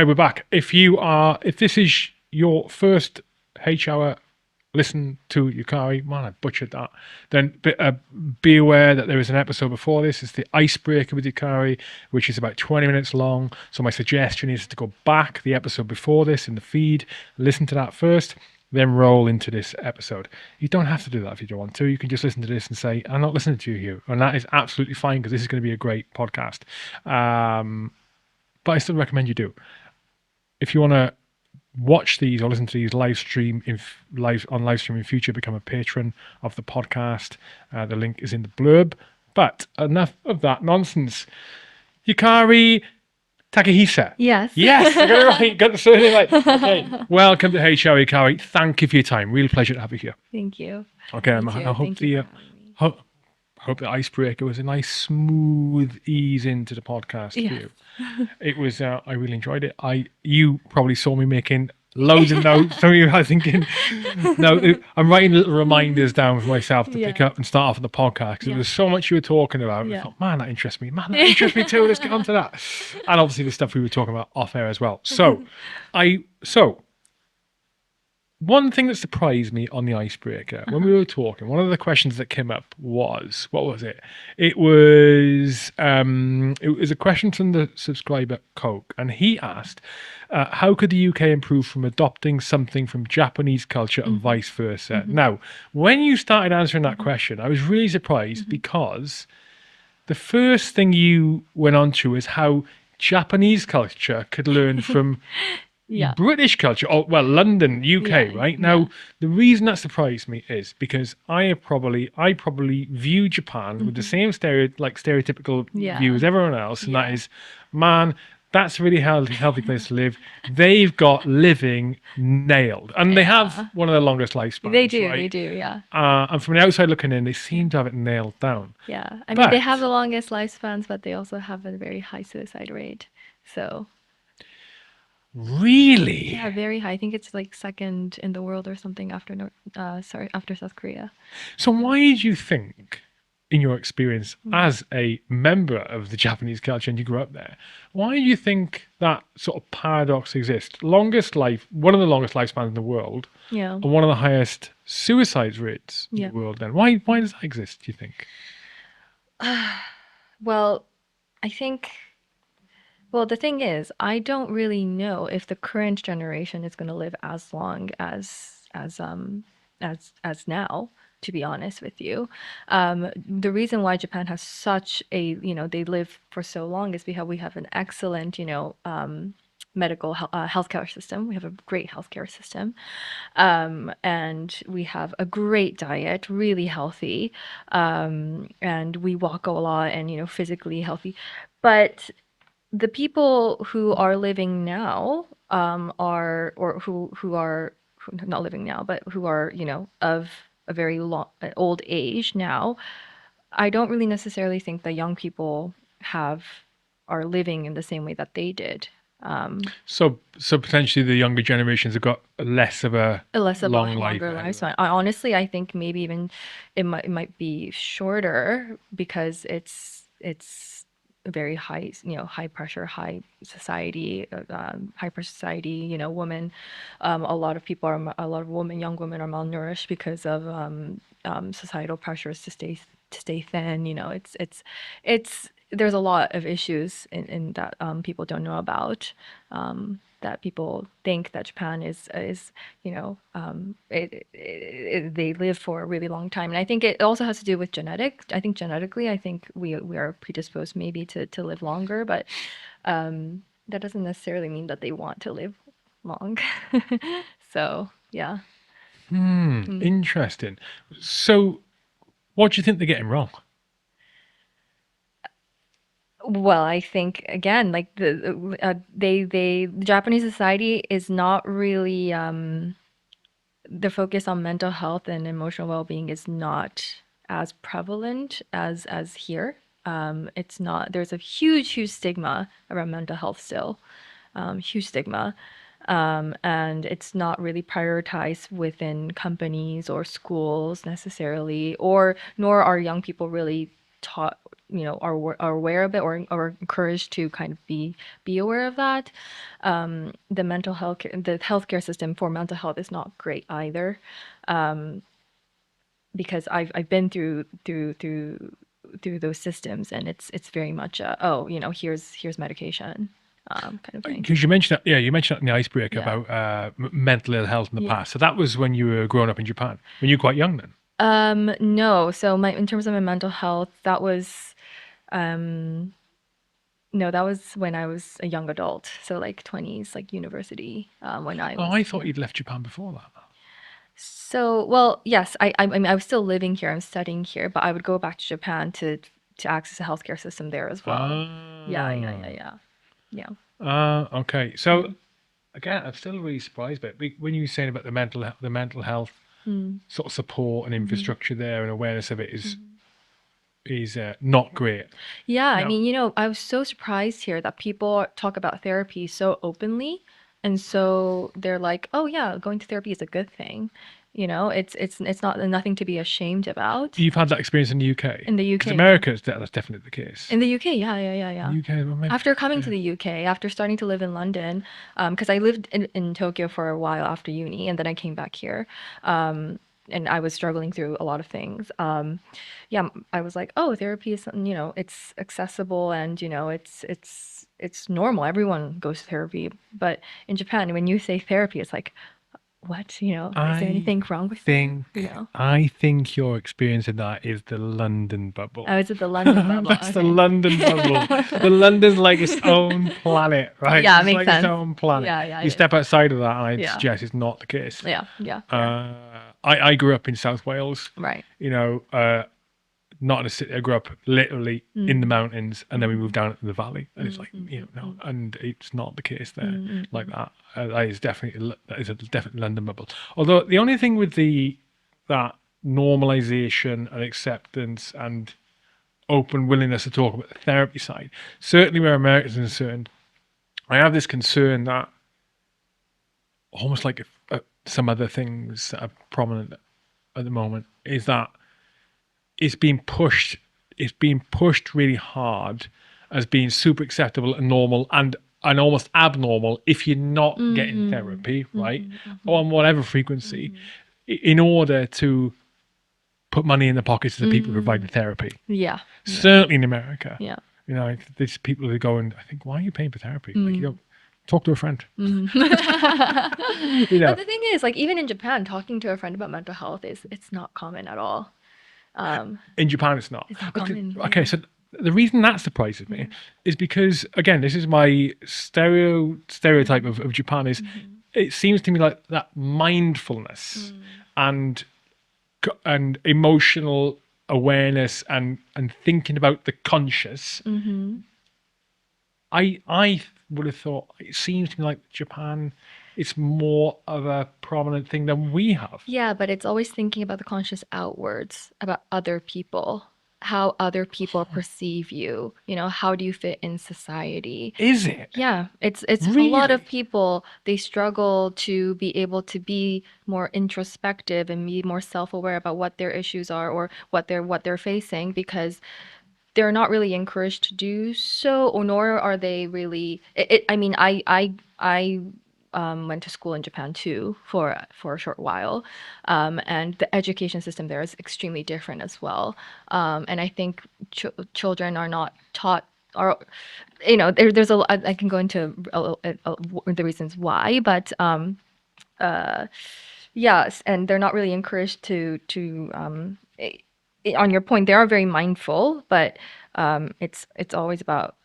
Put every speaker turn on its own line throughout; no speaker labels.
Hey, we're back. If this is your first H-hour listen to Yukari, man, I butchered that. Then be aware that there is an episode before this. It's the Icebreaker with Yukari, which is about 20 minutes long. So my suggestion is to go back the episode before this in the feed, listen to that first, then roll into this episode. You don't have to do that if you don't want to. You can just listen to this and say, I'm not listening to you here. And that is absolutely fine because this is going to be a great podcast. But I still recommend you do. If you want to watch these or listen to these live stream in future, become a patron of the podcast. The link is in the blurb. But enough of that nonsense. Yukari Takehisa.
Yes.
Yes, I got it right. Got the surname right. Okay. Welcome to HR Yukari. Thank you for your time. Real pleasure to have you here.
Thank you.
Okay, I hope the icebreaker was a nice smooth ease into the podcast for you. It was. I really enjoyed it. You probably saw me making loads of notes. Some of you are thinking, no, I'm writing little reminders down for myself to pick up and start off on the podcast because there was so much you were talking about. I thought, man, that interests me. Man, that interests me too. Let's get on to that. And obviously the stuff we were talking about off air as well. So, one thing that surprised me on the icebreaker when we were talking, one of the questions that came up was, what was it? It was a question from the subscriber Coke, and he asked, how could the UK improve from adopting something from Japanese culture and vice versa? Now, when you started answering that question, I was really surprised because the first thing you went on to is how Japanese culture could learn from British culture, London, UK, right? Now, the reason that surprised me is because I probably view Japan with the same stereotypical view as everyone else, and that is, man, that's a really healthy place to live. They've got living nailed, and they have one of the longest lifespans.
They do,
right?
yeah.
And from the outside looking in, they seem to have it nailed down.
Yeah, I mean, they have the longest lifespans, but they also have a very high suicide rate. So.
Really?
Yeah, very high. I think it's like second in the world or something after after South Korea.
So why did you think, in your experience as a member of the Japanese culture and you grew up there, why do you think that sort of paradox exists? One of the longest lifespans in the world, and one of the highest suicide rates in the world. Then why does that exist, do you think?
Well, I think. Well, the thing is, I don't really know if the current generation is going to live as long as now, to be honest with you. The reason why Japan has such a, they live for so long is because we have an excellent, medical healthcare system. We have a great healthcare system, and we have a great diet, really healthy, and we walk a lot and physically healthy, but the people who are living now who are not living now, but who are of a very old age now, I don't really necessarily think the young people are living in the same way that they did.
So potentially the younger generations have got less of a longer
lifespan. Honestly, I think maybe even it might be shorter because it's a very high, high pressure, high society, hyper society, women. A lot of young women are malnourished because of societal pressures to stay thin. There's a lot of issues in that people don't know about. That people think that Japan is they live for a really long time, and I think it also has to do with genetics. I think genetically, we are predisposed maybe to live longer, but that doesn't necessarily mean that they want to live long. So yeah.
Interesting. So, what do you think they're getting wrong?
Well, I think again, like the Japanese society is not really the focus on mental health and emotional well-being is not as prevalent as here. It's not. There's a huge stigma around mental health still, huge stigma, and it's not really prioritized within companies or schools necessarily, nor are young people really taught are aware of it, or encouraged to kind of be aware of that. The healthcare system for mental health is not great either, because I've been through those systems, and it's very much oh, here's medication, kind of thing.
Because you mentioned that, yeah, you mentioned that in the icebreaker
Yeah.
about mental ill health in the
Yeah.
past. So that was when you were growing up in Japan, when you were quite young then.
No. So in terms of my mental health, that was no, that was when I was a young adult. So like 20s, like university, when I
Oh,
was,
I thought
yeah.
you'd left Japan before that.
So, well, yes, I mean, I was still living here, I'm studying here, but I would go back to Japan to access the healthcare system there as well. Yeah, yeah, yeah,
Ah,
yeah. Yeah.
okay. So
Mm.
again, I'm still really surprised by it. When you were saying about the mental health
Mm.
sort of support and
Hmm.
infrastructure there and awareness of it
Hmm.
is not great.
Yeah, I
Now,
mean, I was so surprised here that people talk about therapy so openly, and so they're like, "Oh yeah, going to therapy is a good thing." It's not nothing to be ashamed about.
you've had that experience in the UK
In the
because
UK, yeah.
America, that's definitely the case.
In the UK, yeah, yeah, yeah,
In
yeah.
the UK, well, maybe,
After coming to
yeah.
the UK, after starting to live in London, because I lived in Tokyo for a while after uni, and then I came back here, and I was struggling through a lot of things. Yeah, I was like, oh, therapy is something, it's accessible, and it's normal. Everyone goes to therapy. But in Japan, when you say therapy, it's like, what? Is there
I
anything wrong with you?
think your experience of that is the London
I
bubble.
was at the London bubble.
That's the
Okay.
London bubble. The London's like its own planet, right?
Yeah, it
It's
makes
like its
sense.
own planet.
Yeah, yeah,
You
it is.
step outside of that, and I'd
Yeah,
suggest it's not the case.
yeah, yeah, fair.
I grew up in South Wales.
Right.
You know, not in a city. I grew up literally in the
Mm,
mountains, and then we moved down into the valley, and it's
mm,
like,
mm, mm,
no,
mm,
and it's not the case
mm,
there
mm,
like
mm.
that. That is a definitely London bubble. Although the only thing with the that normalization and acceptance and open willingness to talk about the therapy side, certainly where Americans are concerned, I have this concern that almost like if, some other things that are prominent at the moment is that it's being pushed it's being pushed really hard as being super acceptable and normal and almost abnormal if you're not getting
Mhm,
therapy, right?
mhm, mhm,
On whatever frequency,
mhm,
in order to put money in the pockets of the people who provide the
mm.
therapy.
Yeah, yeah,
Certainly in America,
yeah.
there's people who go and I think, why are you paying for therapy? Like,
Mm,
talk to a friend.
mhm.
you
But
know,
the thing is, like, even in Japan, talking to a friend about mental health it's not common at all. Um,
in Japan, it's not.
it's not
Okay,
common.
okay,
Yeah.
so the reason that surprises me
Mm,
is because again, this is my stereotype
mhm,
of Japan is
mhm,
it seems to me like that mindfulness
mm,
and emotional awareness and thinking about the conscious.
mhm.
I would have thought it seems to me like Japan, it's more of a prominent thing than we have.
Yeah, but it's always thinking about the conscious outwards, about other people, how other people perceive you, how do you fit in society?
Is it
Yeah, it's a lot of
really?
people, they struggle to be able to be more introspective and be more self-aware about what their issues are, or what they're facing, because they're not really encouraged to do so, or nor are they really. I mean, I went to school in Japan too for a short while, and the education system there is extremely different as well. And I think children are not taught, or there's I can go into the reasons why, but uh, yes, and they're not really encouraged on your point, they are very mindful, but it's always about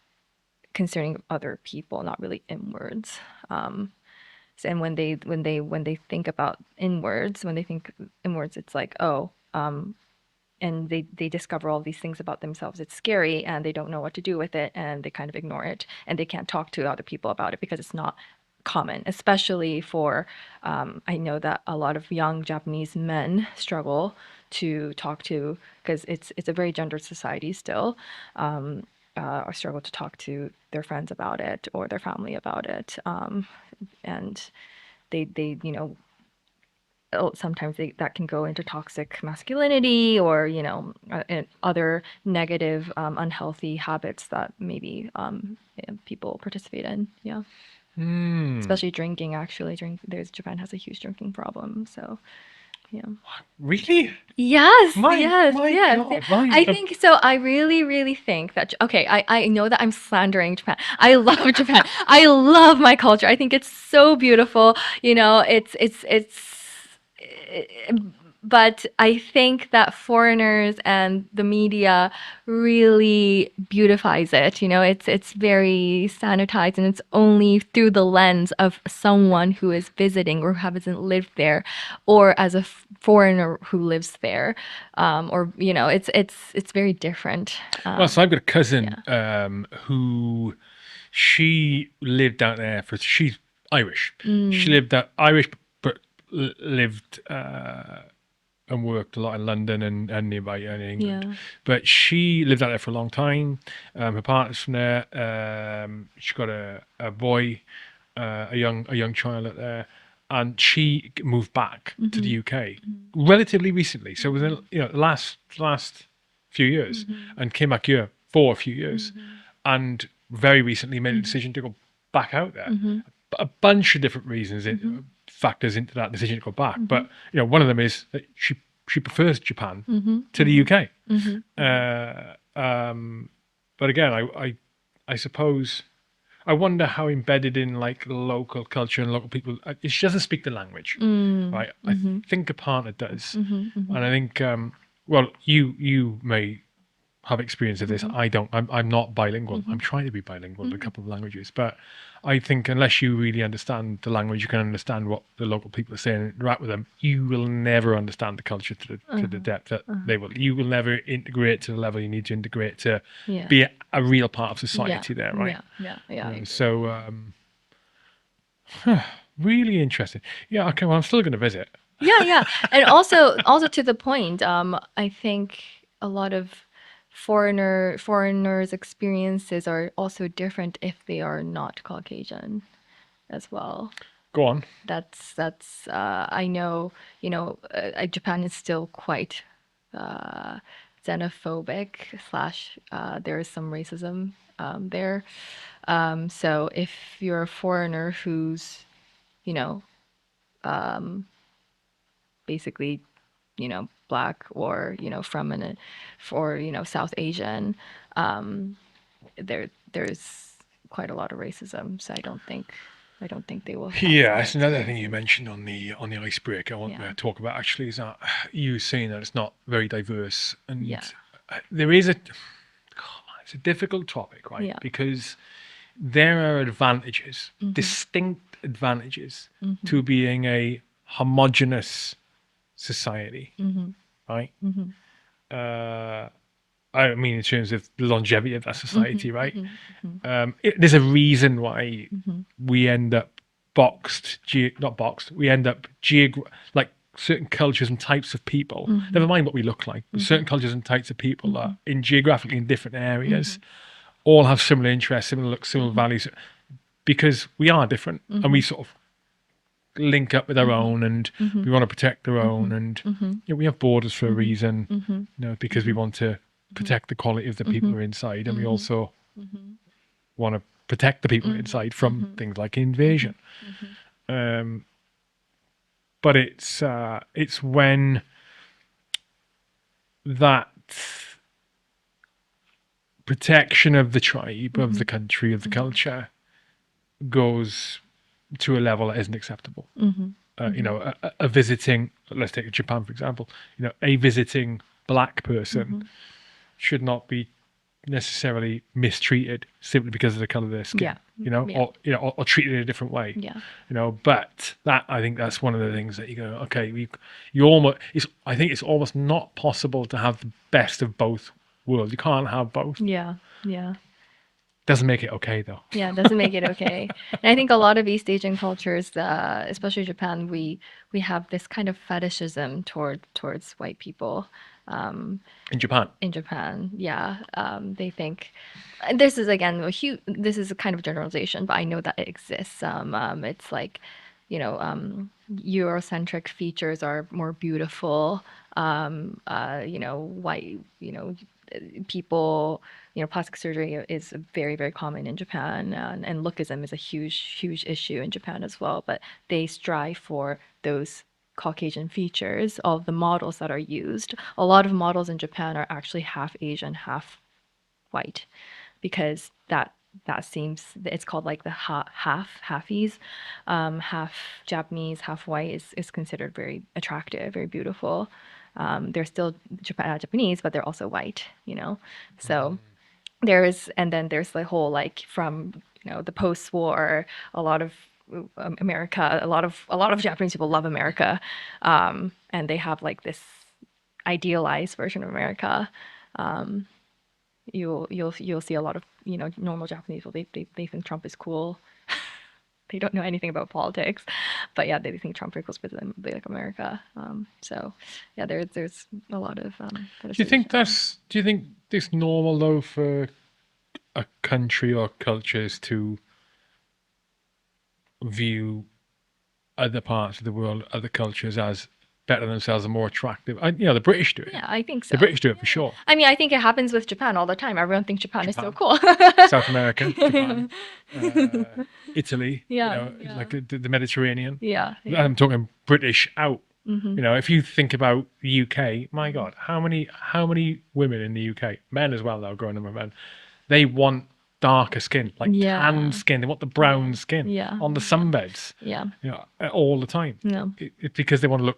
concerning other people, not really inwards. And when they think about inwards, when they think inwards, it's like, oh, and they discover all these things about themselves. It's scary, and they don't know what to do with it, and they kind of ignore it, and they can't talk to other people about it because it's not common, especially for I know that a lot of young Japanese men struggle to talk to, because it's a very gendered society still, or struggle to talk to their friends about it or their family about it, and they sometimes that can go into toxic masculinity or and other negative unhealthy habits that maybe people participate in. Yeah,
Hmm.
especially drinking. Actually, there's Japan has a huge drinking problem. So yeah.
Really?
Yes,
My
yes,
my
yes. Yeah.
God. My
I think so. I really, really think that, okay, I know that I'm slandering Japan. I love Japan. I love my culture. I think it's so beautiful. It's but I think that foreigners and the media really beautifies it. It's very sanitized, and it's only through the lens of someone who is visiting or who hasn't lived there, or as a foreigner who lives there. Or it's very different.
Well, so I've got a cousin
Yeah.
who she lived out there for. She's Irish. She
Mm,
lived out Irish, but lived and worked a lot in London and nearby in England.
yeah.
But she lived out there for a long time. Her partner's from there. She got a boy, a young child out there, and she moved back to the
Mm-hmm.
UK relatively recently. So within
Mm-hmm.
the last few years,
Mm-hmm.
and came back here for a few years,
Mm-hmm.
and very recently made a
Mm-hmm.
decision to go back out there.
Mm-hmm.
A bunch of different reasons it
Mm-hmm.
factors into that decision to go back.
Mm-hmm.
But one of them is that she prefers Japan
Mm-hmm.
to the UK.
Mm-hmm.
But again, I suppose I wonder how embedded in like local culture and local people. She doesn't speak the language, right? I
Mm-hmm.
think a partner does,
Mm-hmm.
and I think well, you may have experience of this.
Mm-hmm.
I don't. I'm not bilingual. I'm
Mm-hmm.
trying to be bilingual in a
Mm-hmm.
couple of languages, but I think unless you really understand the language, you can understand what the local people are saying and interact with them. You will never understand the culture to the
Uh-huh.
depth that
Uh-huh.
they will. You will never integrate to the level you need to integrate to
Yeah.
be a real part of
Yeah.
society there, right?
Yeah. Yeah. Yeah. I agree.
So really interesting. Yeah. Okay. Well, I'm still going to visit.
Yeah, yeah. And also to the point, I think a lot of foreigners' experiences are also different if they are not Caucasian as well.
Go on.
That's I know, Japan is still quite uh, xenophobic slash there is some racism there. So if you're a foreigner who's, you know, basically, black, or from for South Asian, there's quite a lot of racism. So I don't think they will have
Yeah,
similar
that's another thing you
experiences.
mentioned on the icebreaker. I want
Yeah,
to talk about actually is that you were saying that it's not very diverse, and
yeah,
there is a it's a difficult topic, right?
yeah.
Because there are advantages,
Mhm,
distinct advantages
mhm,
to being a homogenous society,
mhm,
right?
mhm,
Uh, I mean, in terms of the longevity of that society,
mhm,
right?
mhm, mhm,
There's a reason why
mhm,
we end up not boxed. We end up like certain cultures and types of people. Never
mhm,
mind what we look like, but certain
mhm,
cultures and types of people that
mhm,
in geographically in different areas
mhm,
all have similar interests, similar looks, similar
mhm,
values, because we are different and we
mhm,
sort of link up with our
mhm,
own and
mhm,
we want to protect our own
mhm,
and
mhm,
we have borders for a
mhm,
reason,
mhm,
because we
mhm,
want to
mhm,
protect the quality of the people who
mhm,
are inside, and we
mhm,
also
mhm,
want to protect the people
mhm,
inside from
mhm,
things like
mhm,
invasion.
mhm,
Um, but it's when that protection of the tribe, of the
mhm,
country, of the
mhm,
culture goes to a level that isn't acceptable.
mhm, mhm,
A visiting, let's take Japan for example, a visiting black person
mhm.
should not be necessarily mistreated simply because of the color of their
Yeah.
skin,
Yeah.
or treated in a different way.
Yeah.
But that, I think that's one of the things that you go, okay, you almost, I think it's almost not possible to have the best of both worlds. You can't have both.
Yeah. Yeah.
Doesn't make it okay though.
Yeah, it doesn't make it okay. And I think a lot of East Asian cultures, especially Japan, we have this kind of fetishism towards white people. Um,
In Japan.
in Japan, yeah, they think, and this is again a huge. This is a kind of generalization, but I know that it exists. It's like Eurocentric features are more beautiful. White, people, plastic surgery is very, very common in Japan, and lookism is a huge, huge issue in Japan as well. But they strive for those Caucasian features of the models that are used. A lot of models in Japan are actually half Asian, half white, because that seems, it's called like the halfies, half Japanese, half white is considered very attractive, very beautiful. They're still Japanese, but they're also white. So and then there's the whole, like, from the post-war, a lot of America, a lot of Japanese people love America, and they have like this idealized version of America. You'll see a lot of normal Japanese people. They think Trump is cool. They don't know anything about politics, but yeah, they think Trump equals with them. They like America. So yeah, there's a lot of
Do you think this normal though for a country or cultures to view other parts of the world, other cultures as better than themselves and more attractive? The British do it.
Yeah, I think
The
so.
British do it for sure.
I mean, I think it happens with Japan all the time. Everyone thinks Japan is so cool.
South America, Japan, Italy,
Yeah,
like the Mediterranean.
yeah,
I'm talking British out. If you think about the UK, my God, how many women in the UK, men as well, though, growing up with men, they want darker skin, like tan skin. They want the brown skin on the sunbeds,
yeah,
all the time.
yeah,
It's because they want to look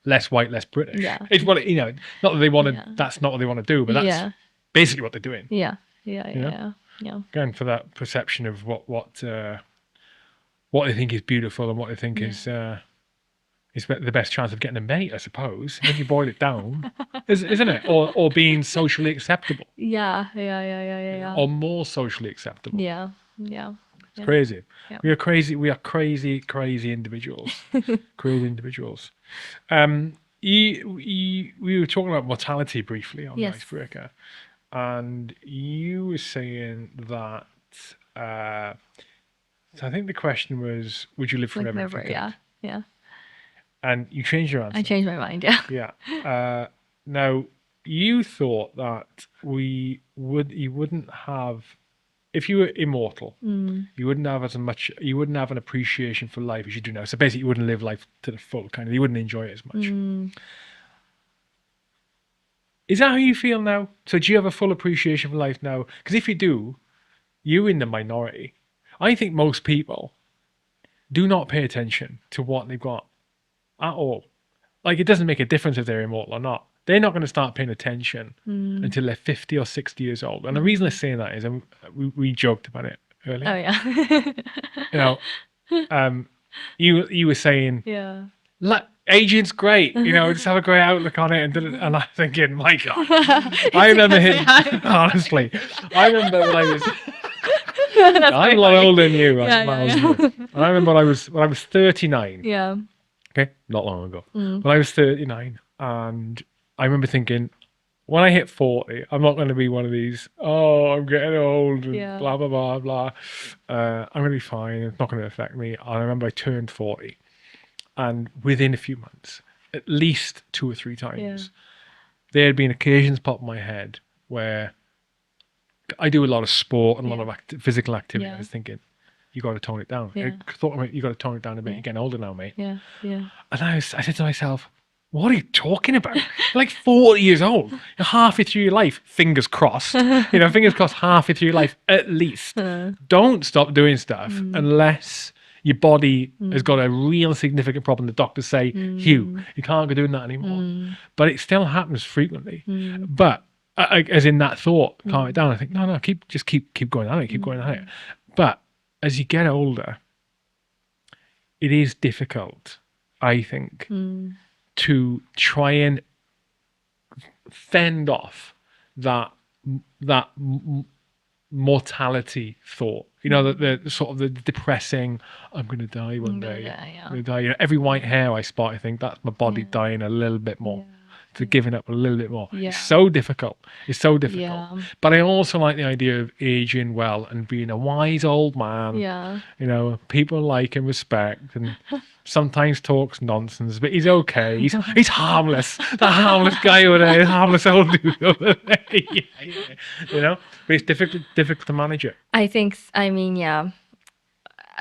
less white, less British.
Yeah.
It's what not that they want to.
Yeah.
That's not what they want to do, but that's
yeah,
basically what they're doing.
yeah, yeah.
Going for that perception of what they think is beautiful and what they think is the best chance of getting a mate, I suppose. If you boil it down, isn't it? Or being socially acceptable.
Yeah.
Or more socially acceptable.
Yeah.
It's crazy.
Yeah.
We are crazy. We are crazy individuals. Crazy individuals. We were talking about mortality briefly on the
Yes.
icebreaker, and you were saying that. So I think the question was, would you live forever?
Like never, yeah.
And you changed your answer.
I changed my mind, yeah.
Yeah. Now you thought that you wouldn't have, if you were immortal, you wouldn't have an appreciation for life as you do now. So basically, you wouldn't live life to the full, kind of. You wouldn't enjoy it as much. Is that how you feel now? So do you have a full appreciation for life now? Because if you do, you're in the minority. I think most people do not pay attention to what they've got at all. Like, it doesn't make a difference if they're immortal or not. They're not going to start paying attention until they're 50 or 60 years old. And the reason I'm saying that is, we joked about it earlier.
Oh, yeah.
You were saying,
Yeah.
aging's great, just have a great outlook on it. And I'm thinking, my God, I remember him, honestly. I remember when I was... I'm a lot older than you. And I remember when I was 39.
Yeah.
Okay, not long ago. When I was 39, and I remember thinking, when I hit 40, I'm not going to be one of these, I'm getting old, and blah, blah, blah, blah. I'm going to be fine. It's not going to affect me. And I remember I turned 40, and within a few months, at least 2 or 3 times, there had been occasions pop in my head where I do a lot of sport and a lot of physical activity. I was thinking, you got to tone it down. I thought about, you got to tone it down a bit. You're getting older now, mate.
Yeah.
And I said to myself, what are you talking about? You're like 40 years old. You're halfway through your life. Fingers crossed. Fingers crossed, halfway through your life at least. Don't stop doing stuff unless your body has got a real significant problem. The doctors say, Hugh, you can't go doing that anymore. But it still happens frequently. But as in that thought, calm it down. I think, no, keep going at it, keep going at it. But as you get older, it is difficult, I think, to try and fend off that mortality thought. The sort of the depressing, I'm going to die one day. I'm going to die. Every white hair I spot, I think that's my body dying a little bit more. to giving up a little bit more. It's
Yeah.
so difficult. It's so difficult.
Yeah.
But I also like the idea of aging well and being a wise old man.
Yeah.
You know, people like and respect, and sometimes talks nonsense, but he's okay. He's harmless. The harmless guy over there, harmless old dude over there. Yeah. You know, but it's difficult to manage it.
I mean, yeah.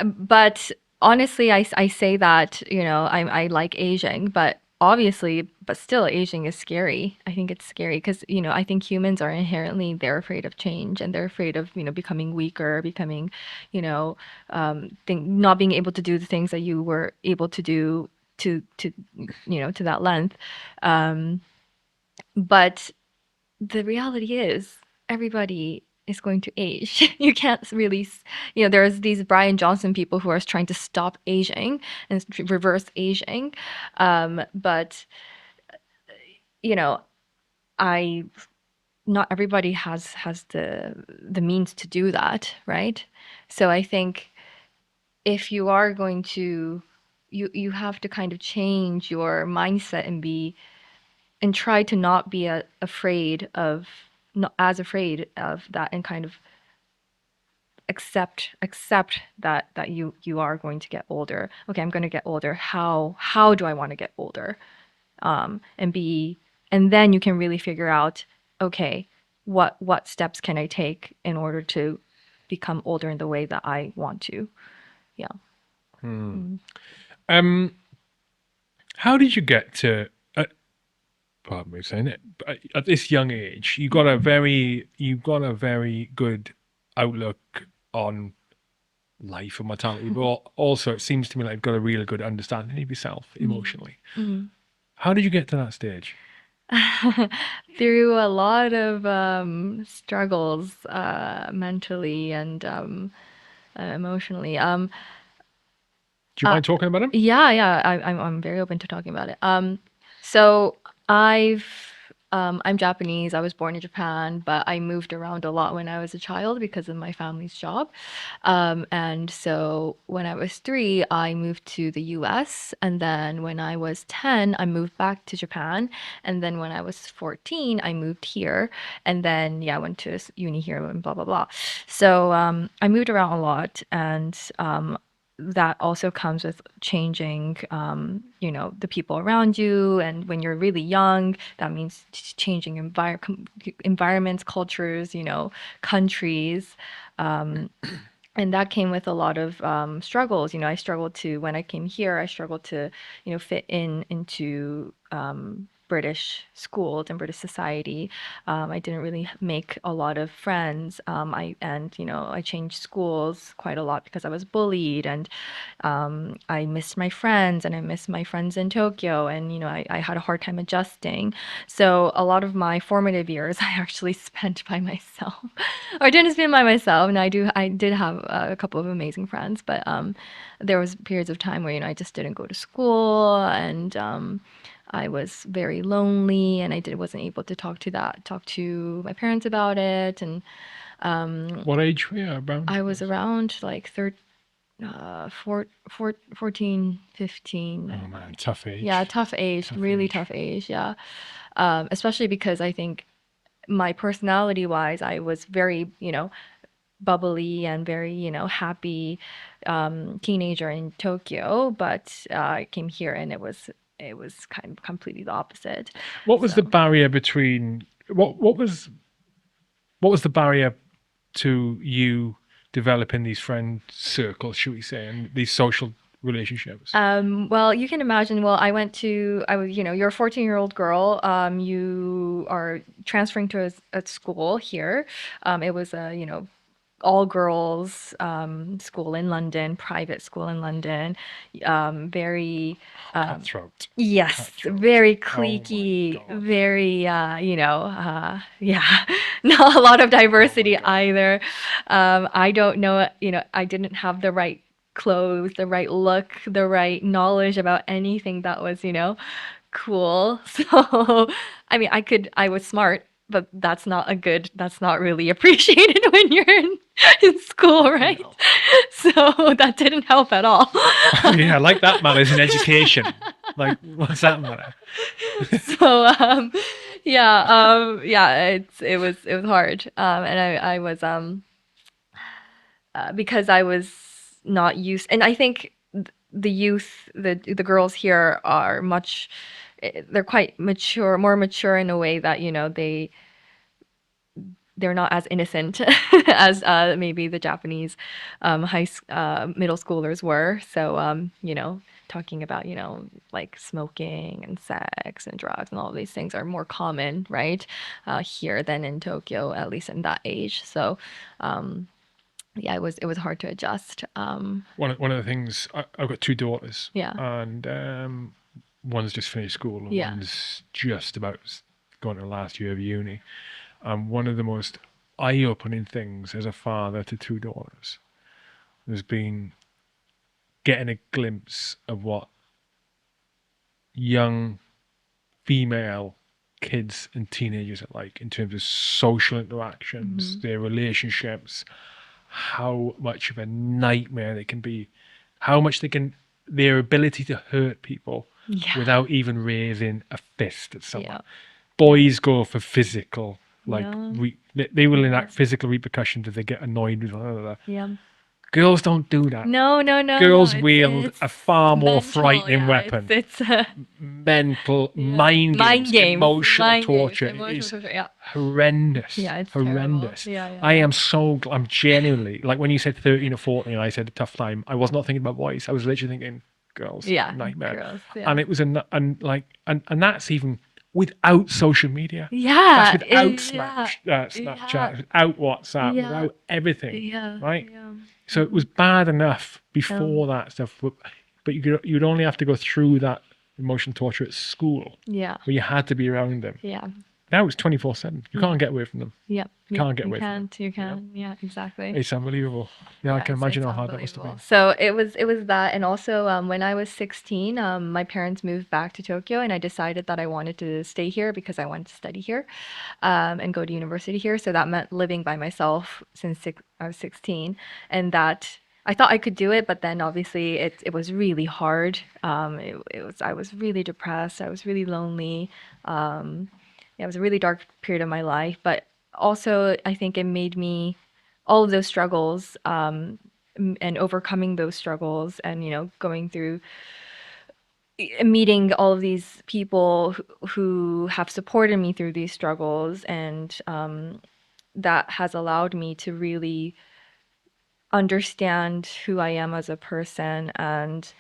But honestly, I say that, I like aging, but obviously, but still, aging is scary. I think it's scary because, I think humans are inherently, they're afraid of change and they're afraid of, becoming weaker, becoming, not being able to do the things that you were able to do to, to that length. Um, but the reality is everybody is going to age. You can't really, there's these Brian Johnson people who are trying to stop aging and reverse aging. But, you know, I, not everybody has the means to do that, right? So I think if you are going to, you have to kind of change your mindset and try to not be afraid of, not as afraid of that, and kind of accept that you are going to get older. Okay, I'm going to get older. How do I want to get older? And be, and then you can really figure out, okay, what steps can I take in order to become older in the way that I want to? Yeah.
Um, how did you get to? Pardon me for saying it, but at this young age, you got a very good outlook on life and mortality, but also it seems to me like you've got a really good understanding of yourself emotionally. How did you get to that stage?
Through a lot of struggles, mentally and emotionally.
Do you mind talking about him?
Yeah, I'm very open to talking about it. So I've I'm Japanese. I was born in Japan, but I moved around a lot when I was a child because of my family's job. And so when I was 3, I moved to the US. And then when I was 10, I moved back to Japan. And then when I was 14, I moved here. And then, yeah, I went to uni here and blah, blah, blah. So I moved around a lot. And that also comes with changing, the people around you. And when you're really young, that means changing environments, cultures, countries. And that came with a lot of struggles. I struggled to, when I came here, I struggled to, fit into British schools and British society. I didn't really make a lot of friends. I changed schools quite a lot because I was bullied, and I missed my friends, and I missed my friends in Tokyo, and I had a hard time adjusting. So a lot of my formative years I actually spent by myself, or didn't spend by myself. And I did have a couple of amazing friends, but there was periods of time where I just didn't go to school, and I was very lonely, and wasn't able to talk to my parents about it. And
What age were you around?
I was around like 14, 15.
Oh man, tough age.
Yeah, tough age, really tough age. Yeah. Especially because I think my personality wise, I was very, bubbly and very, happy teenager in Tokyo, but I came here and it was kind of completely the opposite.
What was the
So,
barrier between what was the barrier to you developing these friend circles, should we say, and these social relationships?
well, you can imagine. Well, I was, you're a 14-year-old girl. You are transferring to a school here. It was a, all girls school in London, private school in London. Very,
Cutthroat.
yes,
Cutthroat.
very
Oh my
cliquey,
God.
very, yeah, not a lot of diversity
God.
either. I don't know, I didn't have the right clothes, the right look, the right knowledge about anything that was, cool. So, I mean, I was smart, but that's not really appreciated when you're in school, right?
No.
So that didn't help at all.
Yeah, like that man is in education. Like, what's that matter?
So yeah, it was hard. And I was because I was not used, and I think the youth, the girls here are much, they're quite mature, more mature in a way that, they're not as innocent as maybe the Japanese middle schoolers were. So talking about like smoking and sex and drugs and all of these things are more common, right, here than in Tokyo, at least in that age. So yeah, it was hard to adjust.
One of the things, I've got two daughters,
Yeah,
and one's just finished school, and
yeah,
one's just about going to the last year of uni. And one of the most eye-opening things as a father to two daughters has been getting a glimpse of what young female kids and teenagers are like in terms of social interactions,
hmm,
their relationships, how much of a nightmare they can be, how much they can, their ability to hurt people
yeah,
without even raising a fist at someone.
yeah, yeah,
Boys go for physical, like
yeah,
they will
yeah,
enact physical repercussions if they get annoyed with one another.
yeah.
Girls don't do that.
No, no, no, no.
Girls
It's
wield
it's
a far more
mental.
frightening
Yeah,
weapon.
it's
Mental
yeah,
mind games, emotional torture. It
emotional
is
torture. Yeah,
horrendous,
yeah, it's terrible.
horrendous.
Yeah, yeah,
I
yeah.
am I'm genuinely, like when you said 13 or 14, I said a tough time. I was not thinking about boys. I was literally thinking girls,
Yeah,
nightmare.
girls.
And
Yeah,
it was and that's even without social media. That's
yeah,
without
yeah, yeah,
Snapchat, without WhatsApp,
yeah,
without everything,
yeah,
right?
yeah.
So it was bad enough
Um,
before that stuff, but you'd only have to go through that emotional torture at school,
yeah,
where you had to be around them.
yeah,
Now it's 24/7. You
yeah,
can't get away from them.
yeah,
You
yeah.
can't get
You
away from them.
can't, you
You know,
can. Yeah, exactly.
it's unbelievable. Yeah, I
Yeah,
can imagine
it's
how hard that must have
unbelievable.
been.
So it was that, and also when I was 16, my parents moved back to Tokyo, and I decided that I wanted to stay here because I wanted to study here, and go to university here. So that meant living by myself since I was 16, and that I thought I could do it, but then obviously it was really hard. It was I was really depressed. I was really lonely. Yeah, it was a really dark period of my life, but also I think it made me all of those struggles, and overcoming those struggles, and going through meeting all of these people who have supported me through these struggles, and that has allowed me to really understand who I am as a person, and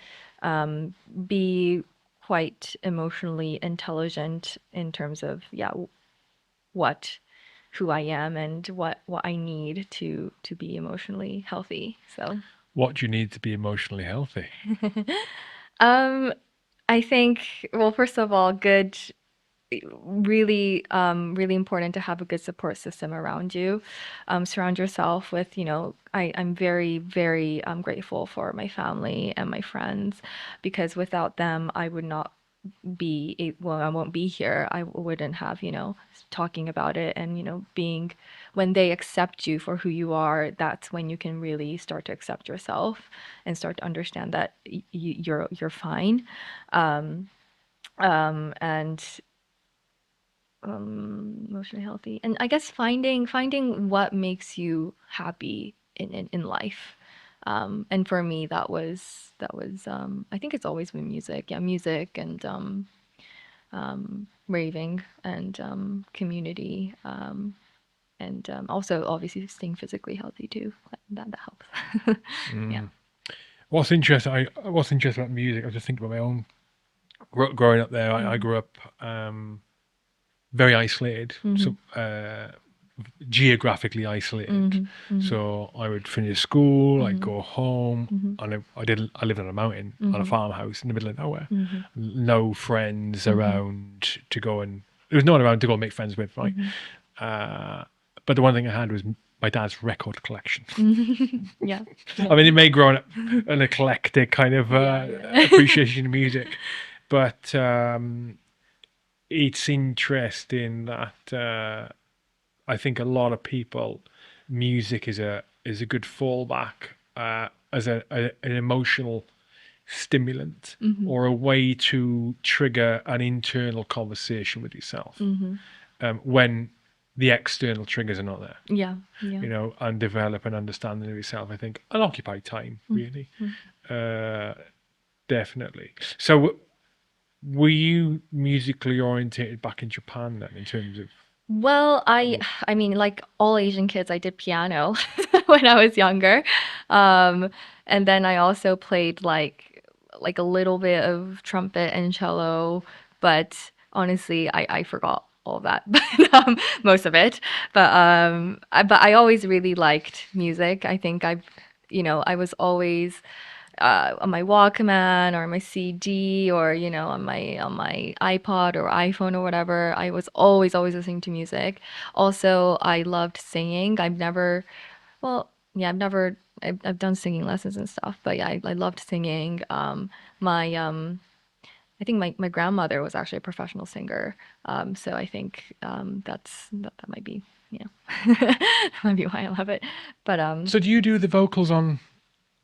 be quite emotionally intelligent in terms of, yeah, what who I am and what I need to be emotionally healthy. So
What do you need to be emotionally healthy?
um I think, well, first of all, good, really, really important to have a good support system around you. Surround yourself with, I'm very, very grateful for my family and my friends, because without them, I would not well, I won't be here. I wouldn't have, talking about it, and, being, when they accept you for who you are, that's when you can really start to accept yourself and start to understand that you're fine. And emotionally healthy, and I guess finding what makes you happy in life. And for me, that was I think it's always been music. Yeah, music, and raving, and community, and also obviously staying physically healthy too. That helps. Yeah.
What's interesting about music? I was just thinking about my own growing up there. I
Mm-hmm.
grew up very isolated,
Mm-hmm.
so geographically isolated.
Mm-hmm. Mm-hmm.
So I would finish school, I'd
Mm-hmm.
go home,
Mm-hmm.
and I lived on a mountain on a
Mm-hmm.
farmhouse in the middle of nowhere.
Mm-hmm.
No friends
Mm-hmm.
around to go and there was no one around to go and make friends with, right?
Mm-hmm.
But the one thing I had was my dad's record collection.
Yeah. Yeah.
I mean, it may grow an eclectic kind of
Yeah. Yeah.
appreciation of music, but it's interesting that I think a lot of people, music is a good fallback as an emotional stimulant or a way to trigger an internal conversation with yourself when the external triggers are not there.
Yeah. Yeah.
You know, and develop an understanding of yourself. I think and occupy time really, definitely. So, were you musically orientated back in Japan then, in terms of?
Well, I mean, like all Asian kids, I did piano when I was younger. Um, and then I also played like a little bit of trumpet and cello, but honestly, I forgot all of that, but most of it. But I always really liked music. I think I was always on my Walkman or my CD or on my iPod or iPhone or whatever. I was always listening to music. Also, I loved singing. I've done singing lessons and stuff, but yeah, I loved singing. My I think my grandmother was actually a professional singer. So I think that might be that might be why I love it. But
So, do you do the vocals on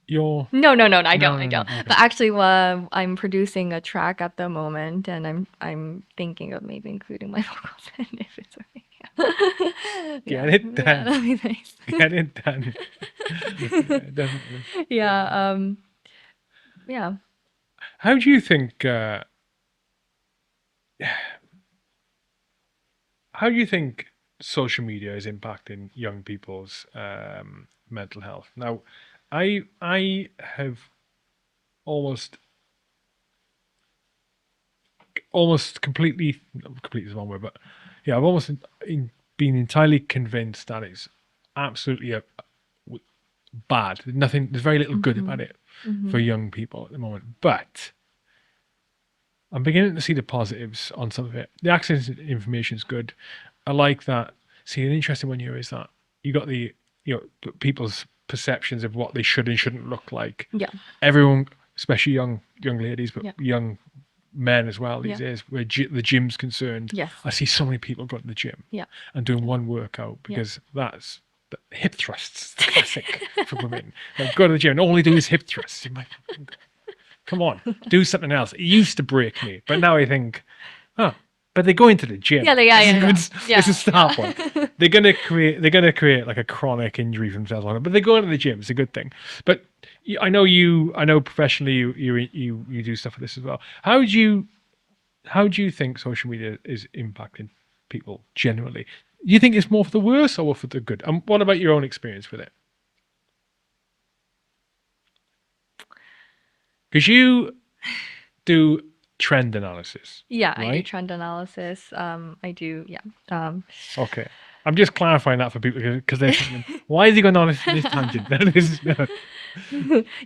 your?
no,
No,
I
no, no.
don't.
Okay.
But actually, I'm producing a track at the moment, and I'm thinking of maybe including my vocals in if it's okay. Yeah,
Get it
yeah,
done.
that'd be nice.
Get it done. Yeah, definitely.
Yeah, yeah.
How do you think? How do you think social media is impacting young people's mental health? Now, I have almost completely, not completely is the wrong word, but yeah, I've almost been entirely convinced that it's absolutely bad. There's very little good about it for young people at the moment. But I'm beginning to see the positives on some of it. The access to information is good. I like that. See, an interesting one here is that you got people's perceptions of what they should and shouldn't look like.
Yeah.
Everyone, especially young ladies, but
Yeah.
young men as well these
Yeah.
days, where the gym's concerned.
Yes.
I see so many people going to the gym
Yeah.
and doing one workout because that's the hip thrusts, the classic for women. They'll go to the gym and all they do is hip thrusts. I'm like, come on, do something else. It used to break me, but now I think, oh, but they're going to the gym.
Yeah,
It's a start point. They're gonna create like a chronic injury for themselves, but they're going to the gym. It's a good thing. But I know professionally you do stuff for this as well. How do you think social media is impacting people generally? Do you think it's more for the worse or for the good? And what about your own experience with it? Because you do trend analysis.
Yeah, I do
right?
trend analysis. I do, yeah.
Okay. I'm just clarifying that for people because they're thinking, why is he going on this tangent?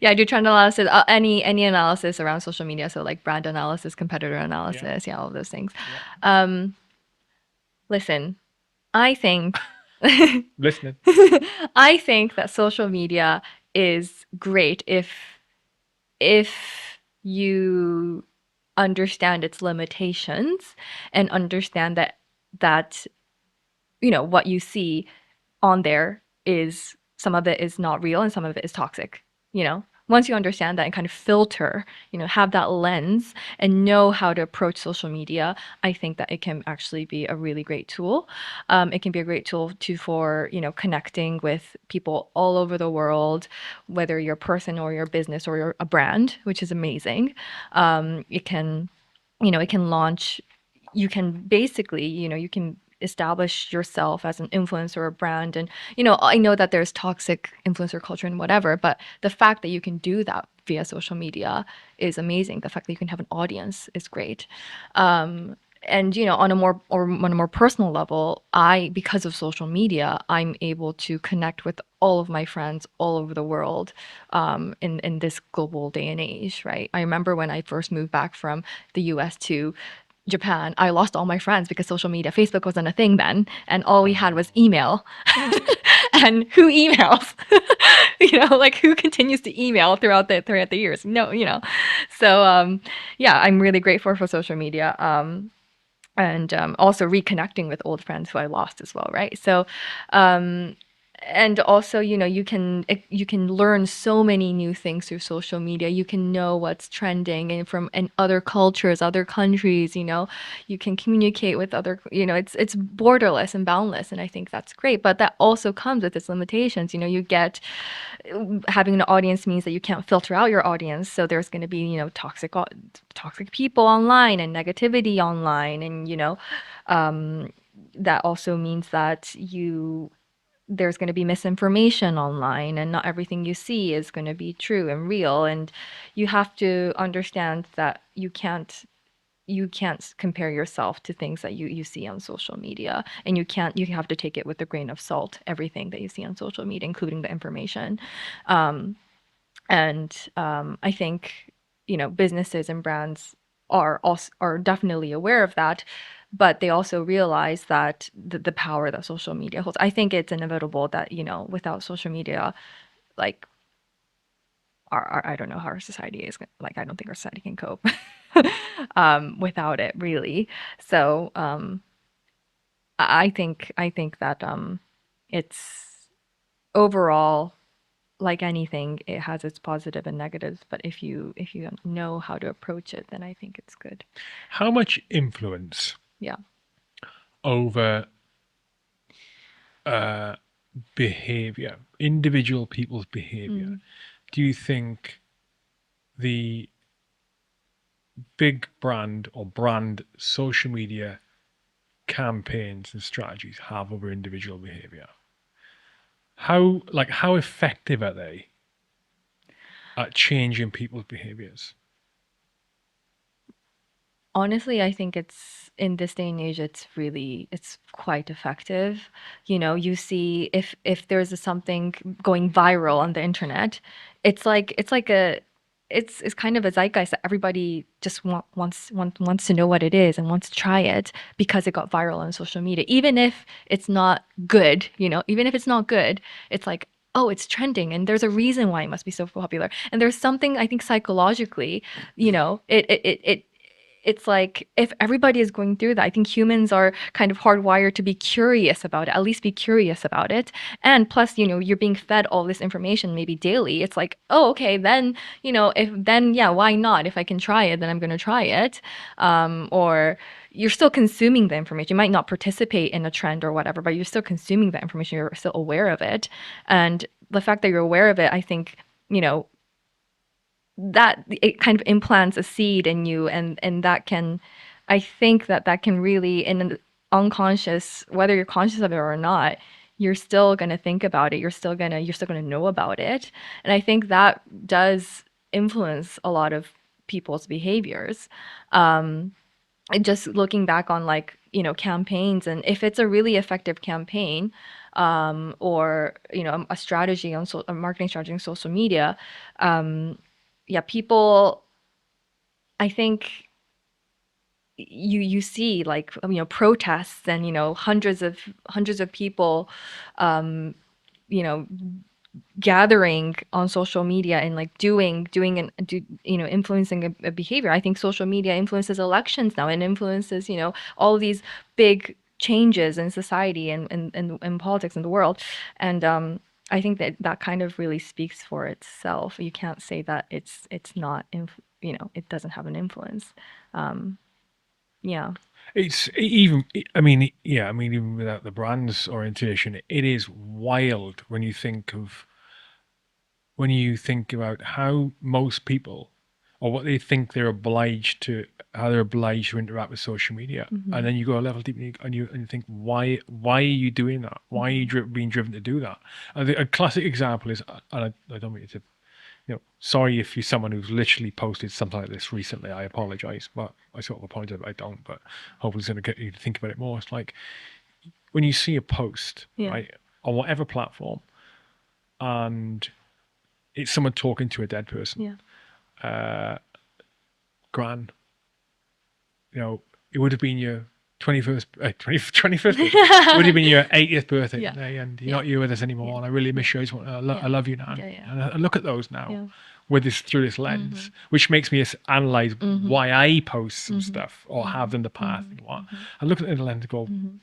Yeah, I do trend analysis. Any analysis around social media, so like brand analysis, competitor analysis, all of those things. Listen, I think
Listening.
I think that social media is great if you understand its limitations and understand that what you see on there is some of it is not real and some of it is toxic. Once you understand that and kind of filter, have that lens and know how to approach social media, I think that it can actually be a really great tool. It can be a great tool for connecting with people all over the world, whether you're a person or your business or you're a brand, which is amazing. It can launch. You can basically, you can establish yourself as an influencer or brand. And, I know that there's toxic influencer culture and whatever, but the fact that you can do that via social media is amazing. The fact that you can have an audience is great. And on a more personal level, because of social media, I'm able to connect with all of my friends all over the world, in this global day and age, right? I remember when I first moved back from the US to Japan, I lost all my friends because social media, Facebook wasn't a thing then, and all we had was email. And who emails? Like who continues to email throughout the years? No, So yeah, I'm really grateful for social media. And also reconnecting with old friends who I lost as well, right? So and also, you can learn so many new things through social media. You can know what's trending and from in other cultures, other countries. You can communicate with other. It's borderless and boundless, and I think that's great. But that also comes with its limitations. You get having an audience means that you can't filter out your audience. So there's going to be toxic people online and negativity online, and that also means that there's going to be misinformation online, and not everything you see is going to be true and real. And you have to understand that you can't compare yourself to things that you see on social media, and you have to take it with a grain of salt, everything that you see on social media, including the information. And I think businesses and brands are definitely aware of that, but they also realize that the power that social media holds. I think it's inevitable that without social media, like I don't know how our society is like. I don't think our society can cope without it, really. So I think that it's overall, like anything, it has its positive and negatives, but if you know how to approach it, then I think it's good.
How much influence
Yeah.
over uh, behavior, individual people's behavior,
Mm.
do you think the big brand or brand social media campaigns and strategies have over individual behavior? How effective are they at changing people's behaviors?
Honestly, I think it's in this day and age, it's quite effective. You see, if there's something going viral on the internet, it's kind of a zeitgeist that everybody just wants to know what it is and wants to try it because it got viral on social media. Even if it's not good, even if it's not good, it's like, oh, it's trending and there's a reason why it must be so popular. And there's something, I think, psychologically, it's like, if everybody is going through that, I think humans are kind of hardwired to be curious about it, at least be curious about it. And plus, you're being fed all this information maybe daily. It's like, oh, okay, then, if then, yeah, why not? If I can try it, then I'm going to try it. Or you're still consuming the information. You might not participate in a trend or whatever, but you're still consuming the information. You're still aware of it. And the fact that you're aware of it, I think, that it kind of implants a seed in you, and that can, I think that can really, in an unconscious, whether you're conscious of it or not, you're still going to think about it, you're still going to know about it. And I think that does influence a lot of people's behaviors. And just looking back on, like, campaigns, and if it's a really effective campaign, or a strategy a marketing strategy on social media, yeah, people, I think, you see, like, protests, and hundreds of people, um you know gathering on social media, and like doing and influencing a behavior. I think social media influences elections now, and influences all these big changes in society, and politics in the world. And I think that kind of really speaks for itself. You can't say that it's not it doesn't have an influence. um yeah.
It's even, I mean, yeah, I mean, even without the brand's orientation, it is wild when you think about how most people, or what they think they're obliged to, how they're obliged to interact with social media, and
Hmm.
then you go a level deeper, and you think, why are you doing that? Why are you being driven to do that? And a classic example is, and I don't mean to, sorry if you're someone who's literally posted something like this recently. I apologize, but I sort of apologize, but I don't. But hopefully, it's going to get you to think about it more. It's like when you see a post,
Yeah.
right, on whatever platform, and it's someone talking to a dead person.
Yeah.
Gran, it would have been your 21st, 21st birthday. It would have been your 80th birthday
Yeah.
today, and you're
Yeah.
not here with us anymore.
Yeah.
And I really
Yeah.
miss you. I
Yeah.
love you now.
Yeah. Yeah.
And I look at those now
Yeah.
with this through this lens, which makes me analyze
Mhm.
why I post some
Mhm.
stuff or have in the past.
Mhm.
And what
Mhm.
I look at it in the lens and go,
Mhm.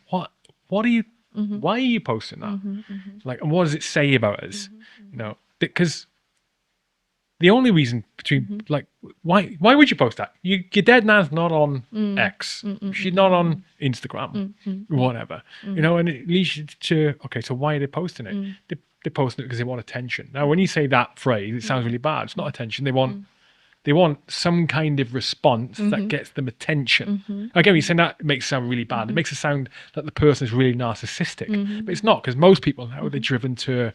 what are you? Why are you posting that? Like, and what does it say about us? You know, because the only reason between like why would you post that? Your dead nan's not on X. She's not on Instagram, whatever. You know, and it leads you to okay. So why are they posting it? They're posting it because they want attention. Now, when you say that phrase, it sounds really bad. It's not attention. They want some kind of response that gets them attention. Again, you're saying that makes it sound really bad. It makes it sound that the person is really narcissistic, but it's not, because most people now they're driven to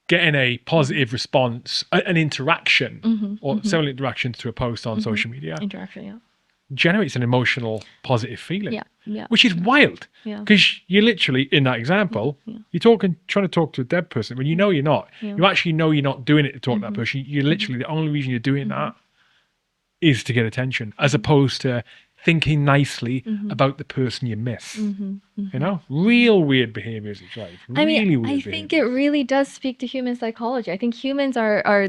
getting a positive response, an interaction, or several interactions to a post on social media
Interaction, yeah.
generates an emotional positive feeling,
Yeah.
which is wild.
Yeah.
Because you're literally in that example, you're trying to talk to a dead person when you know you're not.
Yeah.
You actually know you're not doing it to talk to that person. You're literally the only reason you're doing that is to get attention, as opposed to thinking nicely about the person you miss. You know, real weird behaviors of life. Really weird
I
behaviors.
think it really does speak to human psychology. I think humans are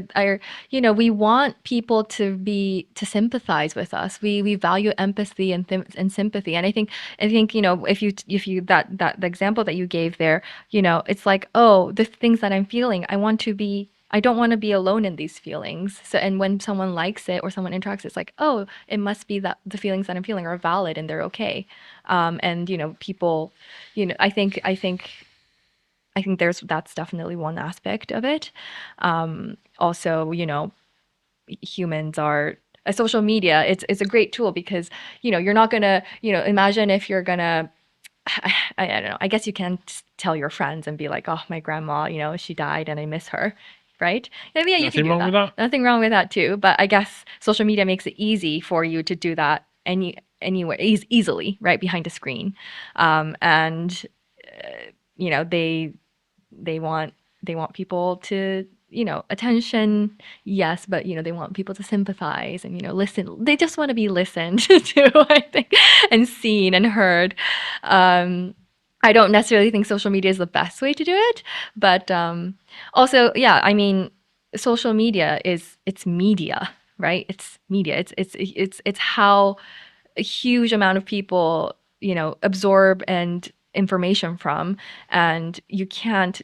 you know, we want people to sympathize with us. We value empathy and sympathy. And I think you know, if you that the example that you gave there, you know, it's like, oh, the things that I'm feeling, I don't want to be alone in these feelings. So, and when someone likes it or someone interacts, it's like, oh, it must be that the feelings that I'm feeling are valid and they're okay. And you know, people, you know, I think that's definitely one aspect of it. Also, you know, humans are social media. It's a great tool because you know, you're not gonna, you know, imagine if you're gonna I don't know. I guess you can tell your friends and be like, "Oh, my grandma, you know, she died and I miss her." Right? Yeah, you can
Nothing
do
wrong with that.
Nothing wrong with that too. But I guess social media makes it easy for you to do that anywhere easily, right behind a screen. And you know, they want people to, you know, attention, yes, but you know, they want people to sympathize and, you know, listen. They just want to be listened to, I think, and seen and heard. I don't necessarily think social media is the best way to do it, but also, yeah, I mean, social media it's media, right? It's media. It's how a huge amount of people, you know, absorb and information from, and you can't